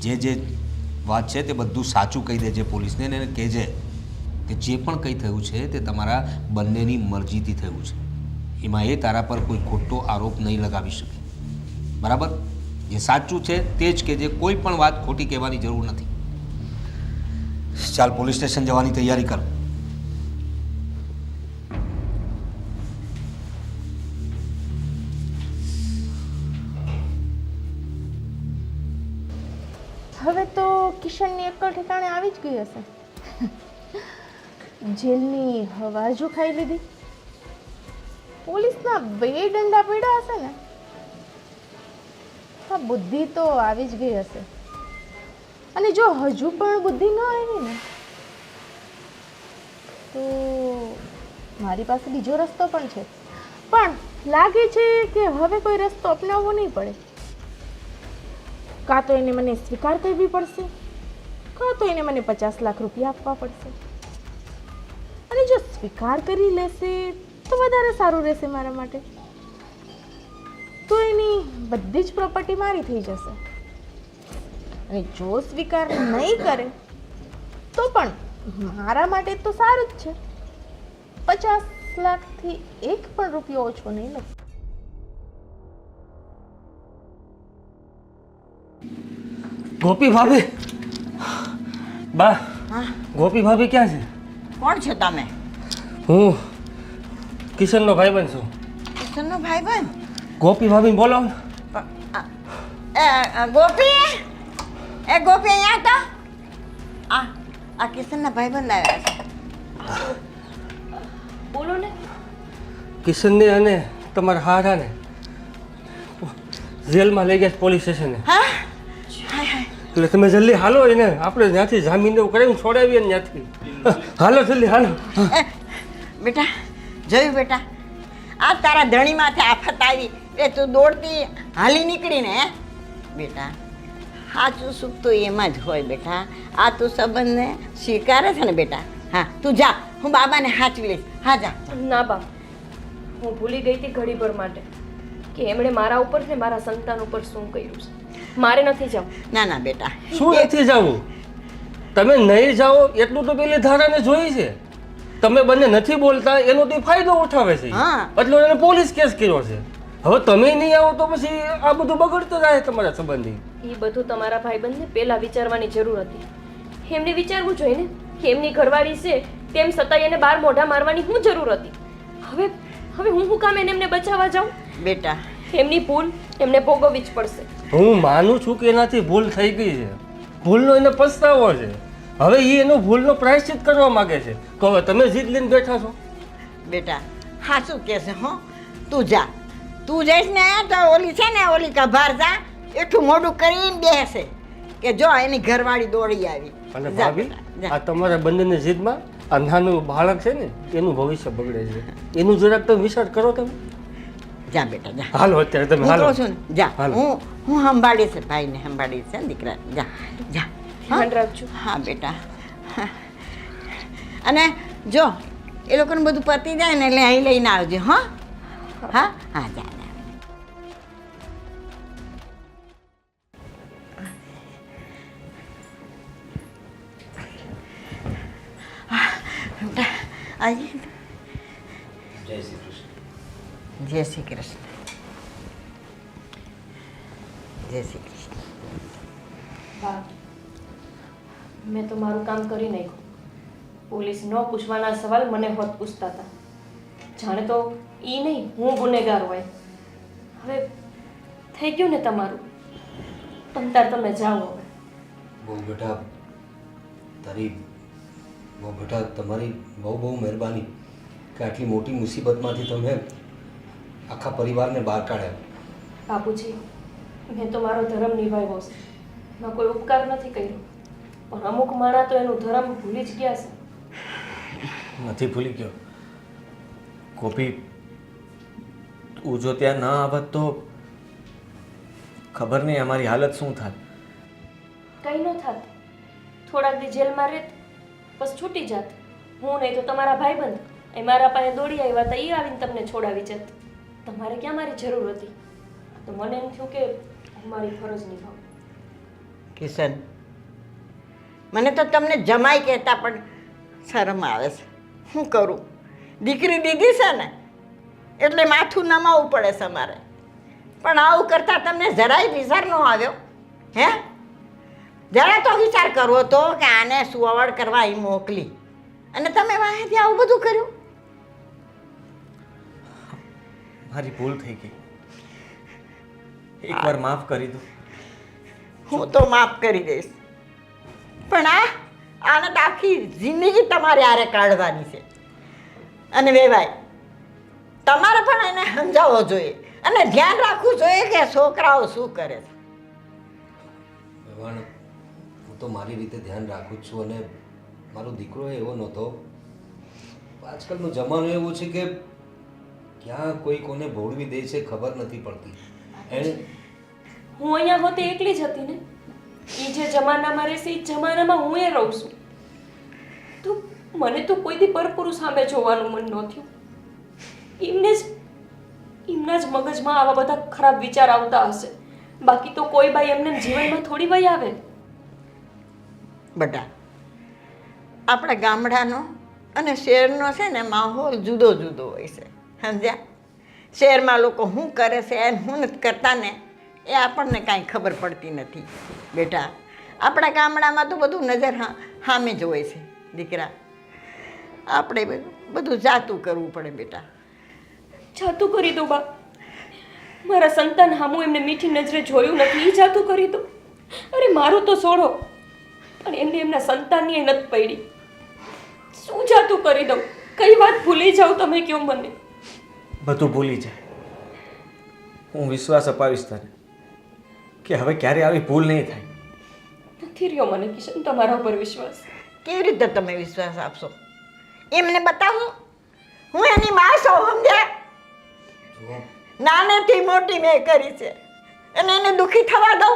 જે વાત છે તે બધું સાચું કહી દેજે પોલીસને અને એને કહેજે કે જે પણ કંઈ થયું છે તે તમારા બંનેની મરજીથી થયું છે. એમાં એ તારા પર કોઈ ખોટો આરોપ નહીં લગાવી શકે. બરાબર? જે સાચું છે તે જ કહેજે. કોઈ પણ વાત ખોટી કહેવાની જરૂર નથી. ચાલ પોલીસ સ્ટેશન જવાની તૈયારી કર. હવે તો કિશનની અક્કલ ઠેકાણે આવી જ ગઈ હશે. જેલની હવા જો ખાઈ લીધી, પોલીસના 2 દંડા પડ્યા હશે ને, આ બુદ્ધિ તો આવી જ ગઈ હશે. અને જો હજુ પણ બુદ્ધિ ન આવી ને તો મારી પાસે બીજો રસ્તો પણ છે, પણ લાગે છે કે હવે કોઈ રસ્તો અપનાવવો નહીં પડે. કાં તો એને મને સ્વીકાર કરવી પડશે, કાં તો એને મને 50 લાખ રૂપિયા આપવા પડશે. અને જો સ્વીકાર કરી લેશે તો વધારે સારું રહેશે મારા માટે. તો એની બધી જ પ્રોપર્ટી મારી થઈ જશે. અને જો સ્વીકાર નહીં કરે તો પણ મારા માટે તો સારું જ છે. 50 લાખથી 1 પણ રૂપિયો ઓછો નહીં લઉં. ગોપી ભાભી, બા, ગોપી ભાભી ક્યાં છે? કોણ છો તમે? હું કિશનનો ભાઈબંધ છું. કિશનનો ભાઈબંધ? ગોપી ભાભી બોલો. ગોપી, એ ગોપી અહીંયા તો આ કિશનના ભાઈબંધ આવ્યા છે. બોલો ને. કિશનને અને તમારા હારાને જેલમાં લઈ ગયા છે, પોલીસ સ્ટેશને. હા, હાય હાય. એટલે તમે જલ્દી હાલો, એને આપણે ત્યાંથી જામીન એવું કરાવીને છોડાવીએ ને ત્યાંથી. હાલો જલ્દી હાલો. બેટા જોયું બેટા, આ તારા ધણીમાંથી આફત આવી એ તું દોડતી હાલી નીકળીને. હે બેટા, સાચું સુખ તો એમાં જ હોય બેટા. આ તું સંબંધને સ્વીકારે છે ને બેટા? હા, તું જા, હું બાબાને સાચવી લઈશ. હા જા. ના બા, હું ભૂલી ગઈ હતી ઘડીભર માટે કે એમણે મારા ઉપર ને મારા સંતાન ઉપર શું કર્યું છે. મારે નથી જવું. ના ના બેટા, શું નથી જવું? તમે નહીં જાઓ એટલું તો પેલી ધારાને જોઈ છે. તમે બંને નથી બોલતા એનો તે ફાયદો ઉઠાવે છે. હા. એટલે એને પોલીસ કેસ કર્યો છે. હવે તમે નહીં આવો તો પછી આ બધું બગડતું જાય તમારા સંબંધી. એ બધું તમારા ભાઈબંધને પહેલા વિચારવાની જરૂર હતી. એમને વિચારવું જોઈએ ને કે એમની ઘરવાળી છે તેમ છતાંય એને બાર મોઢા મારવાની શું જરૂર હતી? હવે હવે હું શું કામ એમને બચાવવા જાઉં? બેટા એમની ભૂલ એમને ભોગવવી જ પડશે. હું માનું છું કે એનાથી ભૂલ થઈ ગઈ છે. ભૂલનો એને પસ્તાવો છે. હવે એ એનો ભૂલનો પ્રાયશ્ચિત કરવા માંગે છે. તો હવે તમે જીત લઈને બેઠા છો. બેટા હા શું કહેશે? હો તું જા, તું જઈશ ને તો ઓલી છે ને ઓલી કભાર જા એટલું મોઢું કરીને બેસે કે જો એની ઘરવાળી દોડી આવી. અને જા ભાભી, બેટા, જા. આ તમારા બંનેની જીદમાં આ નાનું બાળક છે ને એનું ભવિષ્ય બગડે છે. એનું જરાક તમે વિચાર કરો તમે. જા બેટા જા. હાલો અત્યારે તમે હું હાલો. કહું છું ને જા. હાલો. હું સંભાળીશ, ભાઈને સંભાળીશ ને દીકરા. જા જા. ધ્યાન રાખજો. હા બેટા હા. અને જો એ લોકોને બધું પતી જાય ને એટલે અહીં લઈને આવજો હા હા હા જા જા. આવીએ. જય શ્રી કૃષ્ણ. જય શ્રી કૃષ્ણ. જય શ્રી કૃષ્ણ. બા મેં તો મારું કામ કરી નાખ્યું. પોલીસ ન પૂછવાના સવાલ મને હોત પૂછતા હતા. જાણે તો ઈ નહીં હું ગુનેગાર હોય. હવે થઈ ગયું ને તમારું. તમતાર તમે જાઓ હવે. બહુ બેટા તમારી બહુ બહુ મહેરબાની કે આટલી મોટી મુસીબતમાંથી તમે આખા પરિવારને બહાર કાઢ્યા. બાપુજી મેં તો મારો ધર્મ નિભાવ્યો છે. મેં કોઈ ઉપકાર નથી કર્યો. પણ અમુક માણા તો એનું ધર્મ ભૂલી જ ગયા છે. નથી ભૂલી ગયો ગોપી. તું જો ત્યાં ના આવત તો ખબર નહીં અમારી હાલત શું થાત. કંઈ ન થાત. થોડાક દી જેલમાં રહેત બસ છૂટી જાત. હું નહીં તો તમારા ભાઈબંધ એ મારા પાસે દોડી આવ્યા હતા. એ આવીને તમને છોડાવી જત. તમારે ક્યાં મારી જરૂર હતી? તો મને એમ થયું કે હું મારી ફરજ નિભાવું. કિશન મને તો તમને જમાઈ કહેતા પણ શરમ આવે છે. શું કરું? દીકરી દીધી છે ને એટલે માથું નમાવવું પડે છે મારે. પણ આવું કરતાં તમને જરાય વિચાર ન આવ્યો? હે જરા તો વિચાર કરવો તો કે આને સુવાવડ કરવા અહીં મોકલી અને તમે વાંહેથી આવું બધું કર્યું. મારી ભૂલ થઈ ગઈ. એકવાર માફ કરી દો. હું તો માફ કરી દઈશ પણ આને તો આખી જિંદગી તમારે આરે કાઢવાની છે. અને વેવાય તમારે પણ એને સમજાવવો જોઈએ અને ધ્યાન રાખવું જોઈએ કે છોકરાઓ શું કરે છે. ભગવાન હું તો મારી રીતે ધ્યાન રાખું જ છું અને મારો દીકરો એવો નહોતો. આજકાલનો જમાનો એવો છે કે ક્યાં કોઈ કોને ભોળવી દે છે ખબર નથી પડતી. એને હું અહીંયા હોતી એકલી જ હતી ને. એ જે જમાનામાં રહેશે એ જમાનામાં હું એ રહું છું. તો મને તો કોઈ દી પરપુરુષ સામે જોવાનું મન ન થયું. એમના જ મગજમાં આવા બધા ખરાબ વિચાર આવતા હશે. બાકી તો કોઈ બાઈ એમને જીવનમાં થોડી વહી આવે. બધા આપણા ગામડાનો અને શહેરનો છે ને માહોલ જુદો જુદો હોય છે. સમજ્યા? શહેરમાં લોકો શું કરે છે અને શું નથી કરતા ને એ આપણને કાંઈ ખબર પડતી નથી. બેટા આપણા ગામડામાં તો બધું નજર સામે જ હોય છે. દીકરા આપણે બધું જાતું કરવું પડે બેટા. જાતું કરી દો બા. મારા સંતાન હામું એમને મીઠી નજરે જોયું નથી. એ જાતું કરી દો. અરે મારું તો છોડો પણ એમને એમના સંતાનની નથી પડી. શું જાતું કરી દઉં? કઈ વાત ભૂલી જાવ તમે કયો મને? બધું ભૂલી જાય. હું વિશ્વાસ અપાવીશ તને કે હવે ક્યારે આવી ભૂલ નહીં થાય. નથી રહ્યો મને કિશન તમારા ઉપર વિશ્વાસ. કેવી રીતે તમે વિશ્વાસ આપશો? એમને બતાવો હું એની માં છું. સમજ્યા? નાનેથી મોટી મેં કરી છે અને એને દુઃખી થવા દઉં?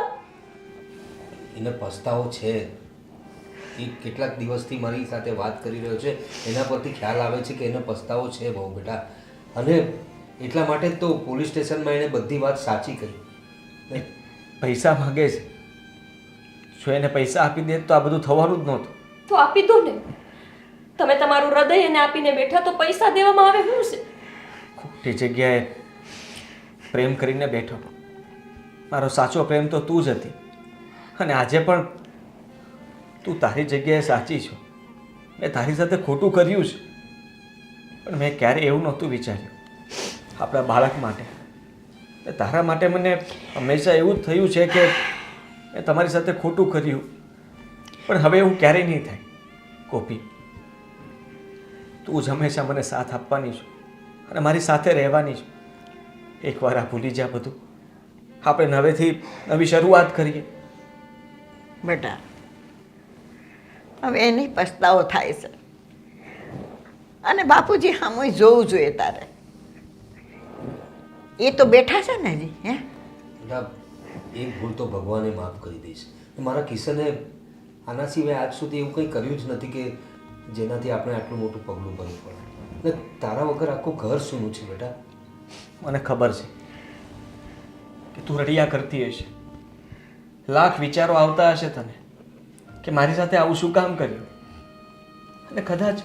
એને પસ્તાવો છે. એ કેટલાક દિવસથી મારી સાથે વાત કરી રહ્યો છે એના પરથી ખ્યાલ આવે છે કે એને પસ્તાવો છે બહુ બેટા. અને એટલા માટે જ તો પોલીસ સ્ટેશનમાં એણે બધી વાત સાચી કરી. પૈસા માગે છે. જો એને પૈસા આપી દે તો આ બધું થવાનું જ નહોતું. તો આપી દો ને. તમે તમારું હૃદય એને આપીને બેઠા તો પૈસા દેવામાં આવે શું છે? ખોટી જગ્યાએ પ્રેમ કરીને બેઠો. મારો સાચો પ્રેમ તો તું જ હતી અને આજે પણ તું તારી જગ્યાએ સાચી છો. મેં તારી સાથે ખોટું કર્યું છે પણ મેં ક્યારેય એવું નહોતું વિચાર્યું આપણા બાળક માટે. તારા માટે મને હંમેશા એવું જ થયું છે કે મેં તમારી સાથે ખોટું કર્યું પણ હવે એવું ક્યારેય નહીં થાય. ગોપી તું જ હંમેશા મને સાથ આપવાની છો અને મારી સાથે રહેવાની છો. એકવાર આ ભૂલી જા બધું. આપણે હવેથી નવી શરૂઆત કરીએ. બેટા હવે એને પસ્તાવો થાય છે અને બાપુજી સામે જોવું જોઈએ તારે. એ તો બેઠા છે ને હજી. હે બેટા એક ભૂલ તો ભગવાને માફ કરી દઈશ. મારા કિશને આના સિવાય આજ સુધી એવું કંઈ કર્યું જ નથી કે જેનાથી આપણે આટલું મોટું પગલું ભરવું પડે. ને તારા વગર આખું ઘર સૂનું છે બેટા. મને ખબર છે કે તું રડિયા કરતી હશે, લાખ વિચારો આવતા હશે તને કે મારી સાથે આવું શું કામ કર્યું. અને કદાચ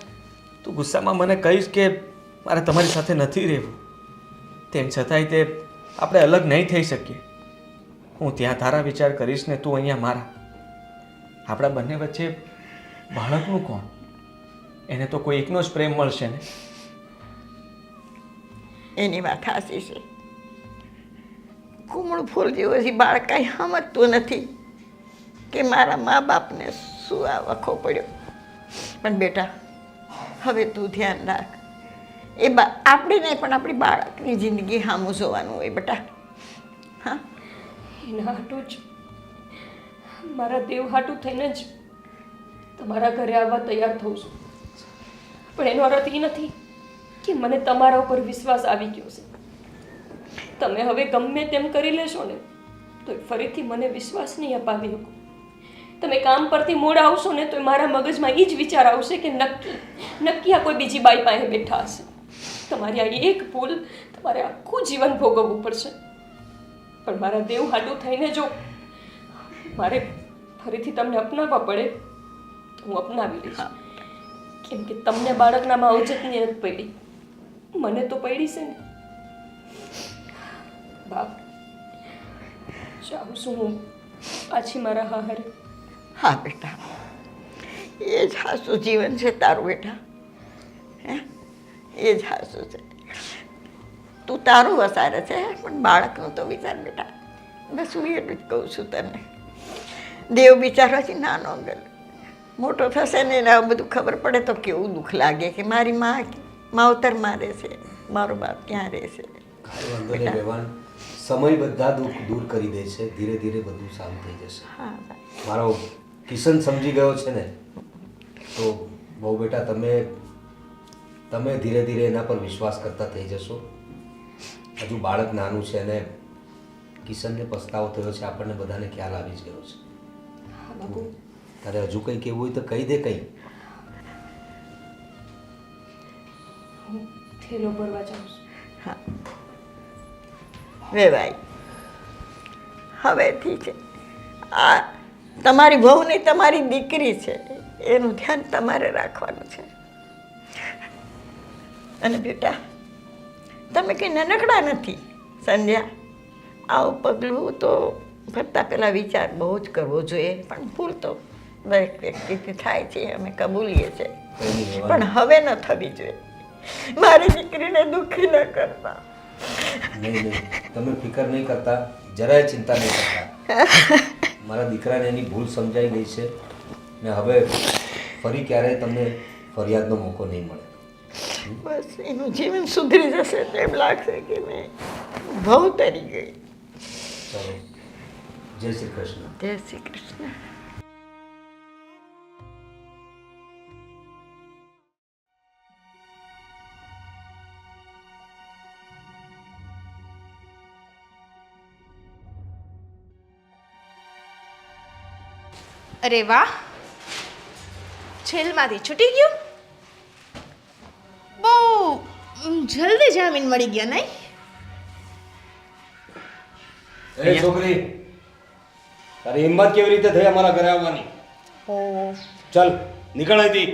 તું ગુસ્સામાં મને કહીશ કે મારે તમારી સાથે નથી રહેવું, તેમ છતાંય તે આપણે અલગ નહીં થઈ શકીએ. હું ત્યાં તારા વિચાર કરીશ ને તું અહીંયા મારા. આપણા બંને વચ્ચે બાળકનું કોણ? એને તો કોઈ એકનો જ પ્રેમ મળશે ને. એની વાત હાસી છે. કુમળ ફૂલ જેવું હજી બાળક કાંઈ સમજતું નથી કે મારા મા બાપને શું આ વખો પડ્યો. પણ બેટા હવે તું ધ્યાન રાખ. આપણે નહીં પણ આપણી બાળકની જિંદગી સામું જોવાનું હોય બેટા. હા, એના હાટું જ, મારા દેવ હાટું થઈને જ તમારા ઘરે આવવા તૈયાર થઉં છું. પણ એનો અર્થ એ નથી કે મને તમારા ઉપર વિશ્વાસ આવી ગયો છે. તમે હવે ગમે તેમ કરી લેશો ને તો ફરીથી મને વિશ્વાસ નહીં અપાવી શકો. તમે કામ પરથી મોડ આવશો ને તો મારા મગજમાં એ જ વિચાર આવશે કે નક્કી આ કોઈ બીજી બાઈ પાસે બેઠા હશે. તમારી આ એક ભૂલ તમારે આખું જીવન ભોગવવું પડશે. પણ મારા દેવ હાટું થઈને જો મારે ફરીથી તમને અપનાવવા પડે તો હું અપનાવી લઈશ. કેમ કે તમને બાળકના માવજતની નથી પડી, મને તો પડી છે ને. બાપ, જાઉં છું હું પાછી મારા હારે. હા બેટા, એ જ હાસું જીવન છે તારું બેટા. હે, એ જ હાસું છે. તું તારું વસારે છે પણ બાળકનું તો વિચાર બેટા. બસ હું એટલું જ કહું છું તને. દેવ બિચારો છે નાનો ગલ, મોટો થશે ને એને આવું બધું ખબર પડે તો કેવું દુઃખ લાગે કે મારી માવતરમાં રહેશે, મારો બાપ ક્યાં રહેશે. કાંઈ વાંધો નહીં બેવાન, સમય બધા દુઃખ દૂર કરી દે છે. ધીરે ધીરે બધું સારું થઈ જશે. હા, મારો કિશન સમજી ગયો છે ને તો બહુ બેટા તમે ધીરે ધીરે એના પર વિશ્વાસ કરતા થઈ જશો. હજુ બાળક નાનું છે અને કિશનને પસ્તાવો થયો છે, આપણને બધાને ખ્યાલ આવી જ ગયો છે. બાબુ, તારે હજુ કંઈ કહેવું હોય તો કહી દે. કંઈ હું થેલો ભરવા જાઉં છું. હા વેવાઈ, હવેથી છે આ તમારી વહુ નહીં તમારી દીકરી છે, એનું ધ્યાન તમારે રાખવાનું છે. અને બેટા તમે કંઈ નાનકડા નથી. સંધ્યા, આવું પગલું તો ભરતા પહેલાં વિચાર બહુ જ કરવો જોઈએ. પણ ભૂલ તો દરેક વ્યક્તિથી થાય છે, અમે કબૂલીએ છીએ. પણ હવે ન થવી જોઈએ. મારી દીકરીને દુઃખી ન કરતા. નહીં, તમે ફિકર નહીં કરતા, જરાય ચિંતા નહીં કરતા. મારા દીકરાને એની ભૂલ સમજાઈ ગઈ છે ને હવે ફરી ક્યારેય તમને ફરિયાદનો મોકો નહીં મળે. બસ એનું જીવન સુધરી જશે તેમ લાગશે કે મેં બહુ તરી ગઈ. ચલો, જય શ્રી કૃષ્ણ. જય શ્રી કૃષ્ણ. અરે વાહ, જેલમાંથી છૂટી ગયું. બહુ જલ્દી જામીન મળી ગયા નહીં? એ છોકરી, તારી હિંમત કેવી રીતે થઈ અમારા ઘરે આવવાની? ઓ, ચાલ નીકળ અહીંથી.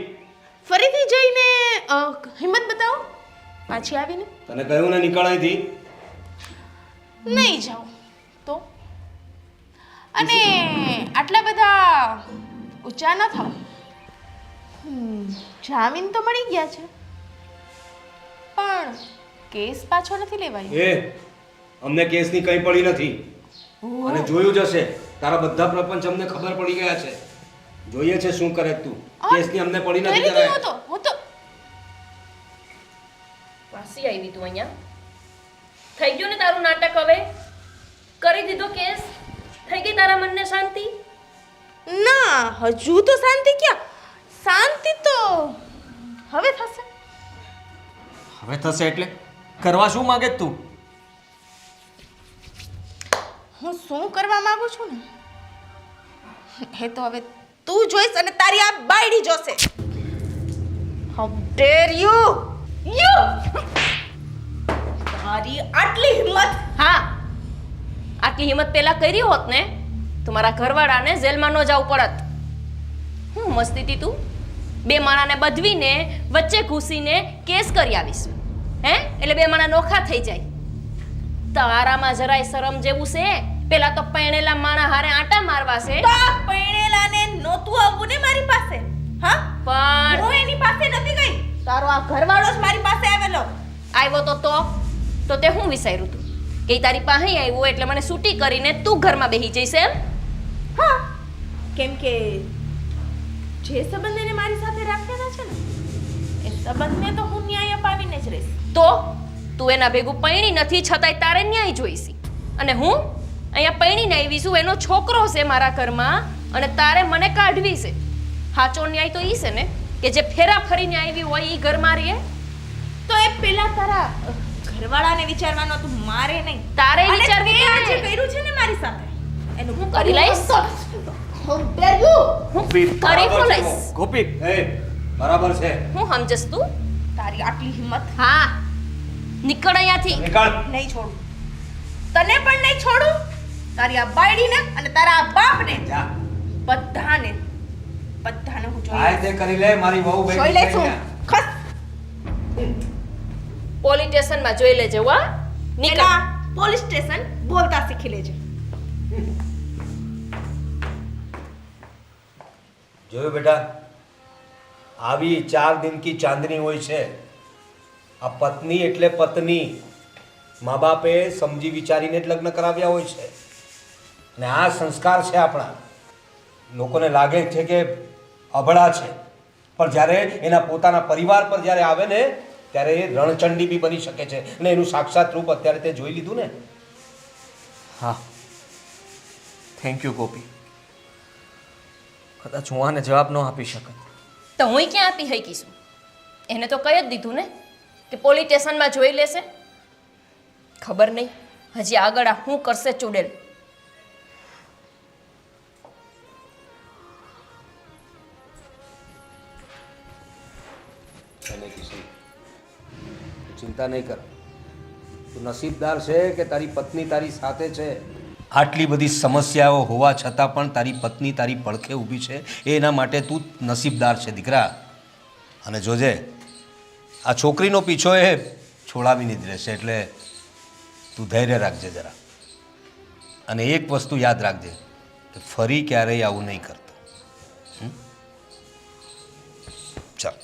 ફરીથી જઈને હિંમત બતાવો. પાછી આવીને તને કહ્યું ને નીકળ અહીંથી. નહીં જાઉં તો? અને આટલા બધા ઊંચા ન થાવ. જામીન તો મળી ગયા છે પણ કેસ પાછો નથી લેવાયો. અમને કેસની કંઈ પડી નથી અને જોયું જ હશે. તારા બધા પ્રપંચ અમને ખબર પડી ગયા છે. જોઈએ છે શું કરે તું. કેસની અમને પડી નથી કરી જરાય. દીધું હું તો પાછી આવી તું અહીંયા. થઈ ગયું ને તારું નાટક. હવે કરી દીધો કેસ, થઈ ગઈ તારા મનને શાંતિ. ના, હજુ તો શાંતિ ક્યાં. શાંતિ તો હવે થશે. હવે થશે એટલે કરવા શું માંગે છે તું? હું શું કરવા માંગુ છું ને એ તો હવે તું જોઈશ અને તારી આ બાયડી જોશે. હાઉ ડેર યુ તારી આટલી હિંમત! હા, આટલી હિંમત પહેલા કરી હોત ને તો મારા ઘરવાળાને જેલમાં ન જવું પડત. હું મસ્તી હતી તું? બે માણાને બધવીને વચ્ચે ઘૂસીને કેસ કરી આવીશ. હે? એટલે બે માણા નોખા થઈ જાય. તારામાં જરાય શરમ જેવું છે? પેલા તો પૈણેલા માણા હારે આટા મારવા છે. તો પૈણેલાને નહોતું આવવું ને મારી પાસે. હા, પણ હું એની પાસે નથી ગઈ. તારો આ ઘરવાળો જ મારી પાસે આવેલો. આવ્યો તો તે હું વિચાર્યું તું કે ઈ તારી પાસે આવ્યો એટલે મને છૂટી કરીને તું ઘરમાં બેસી જઈશ એમ? હા, કેમ કે જે સંબંધ એને મારી સાથે રાખેલા છે ને એ સંબંધને તો હું ન્યાય અપાવીને જ રહીશ. તો તું એના ભેગું પૈણી નથી છતાંય તારે ન્યાય જોઈશી. અને હું અહીંયા પૈણીને આવી છું, એનો છોકરો છે મારા ઘરમાં અને તારે મને કાઢવી છે. સાચો ન્યાય તો ઈ છે ને કે જે ફેરા ફરીને આવી હોય ઈ ઘરમાં રહે. તો એ પેલા તારા ઘરવાળાને વિચારવાનો તું, મારે નહીં. તારે અને વિચારવું તે આ જે પડે. કર્યું છે ને મારી સાથે એનું હું કરી લઈશ. How dare you! હું કરી હું લઈશ. ગોપી, બરાબર છે. હું સમજસ તું? તારી આટલી હિંમત! હા, નીકળ અહીંયાથી. નીકળ. નહીં છોડું. તને પણ નહીં છોડું. તારી આ બાયડીને અને તારા આ બાપને જા. બધાને હું આય તે કરી લે મારી વહુ જોઈ બેટી લઈશ હું. ખસ. પોલીસ સ્ટેશનમાં જોઈ લેજે હો. નીકળ. એના પોલીસ સ્ટેશન બોલતા શીખી લેજે. જોયો બેટા, આવી 4 દિન કી ચાંદની હોય છે. આ પત્ની એટલે પત્ની. મા બાપે સમજી વિચારીને જ લગ્ન કરાવ્યા હોય છે અને આ સંસ્કાર છે આપણા. લોકોને લાગે છે કે અભડા છે, પણ જ્યારે એના પોતાના પરિવાર પર જ્યારે આવે ને ત્યારે એ રણચંડી બી બની શકે છે અને એનું સાક્ષાત રૂપ અત્યારે તે જોઈ લીધું ને. હા, થેન્ક યુ ગોપી. કદાચ હું આને જવાબ ન આપી શકત. તો હું ક્યાં આપી શકીશું? એને તો કહી જ દીધું ને કે પોલીસ સ્ટેશનમાં જોઈ લેશે. ખબર નહીં હજી આગળ આ શું કરશે ચૂડેલ. અને કિશન, ચિંતા નહીં કર. તું નસીબદાર છે કે તારી પત્ની તારી સાથે છે. આટલી બધી સમસ્યાઓ હોવા છતાં પણ તારી પત્ની તારી પડખે ઊભી છે, એના માટે તું નસીબદાર છે દીકરા. અને જોજે, આ છોકરીનો પીછો એ છોડાવીને જ રહેશે, એટલે તું ધૈર્ય રાખજે જરા. અને એક વસ્તુ યાદ રાખજે કે ફરી ક્યારેય આવું નહીં કરતો. ચાલ.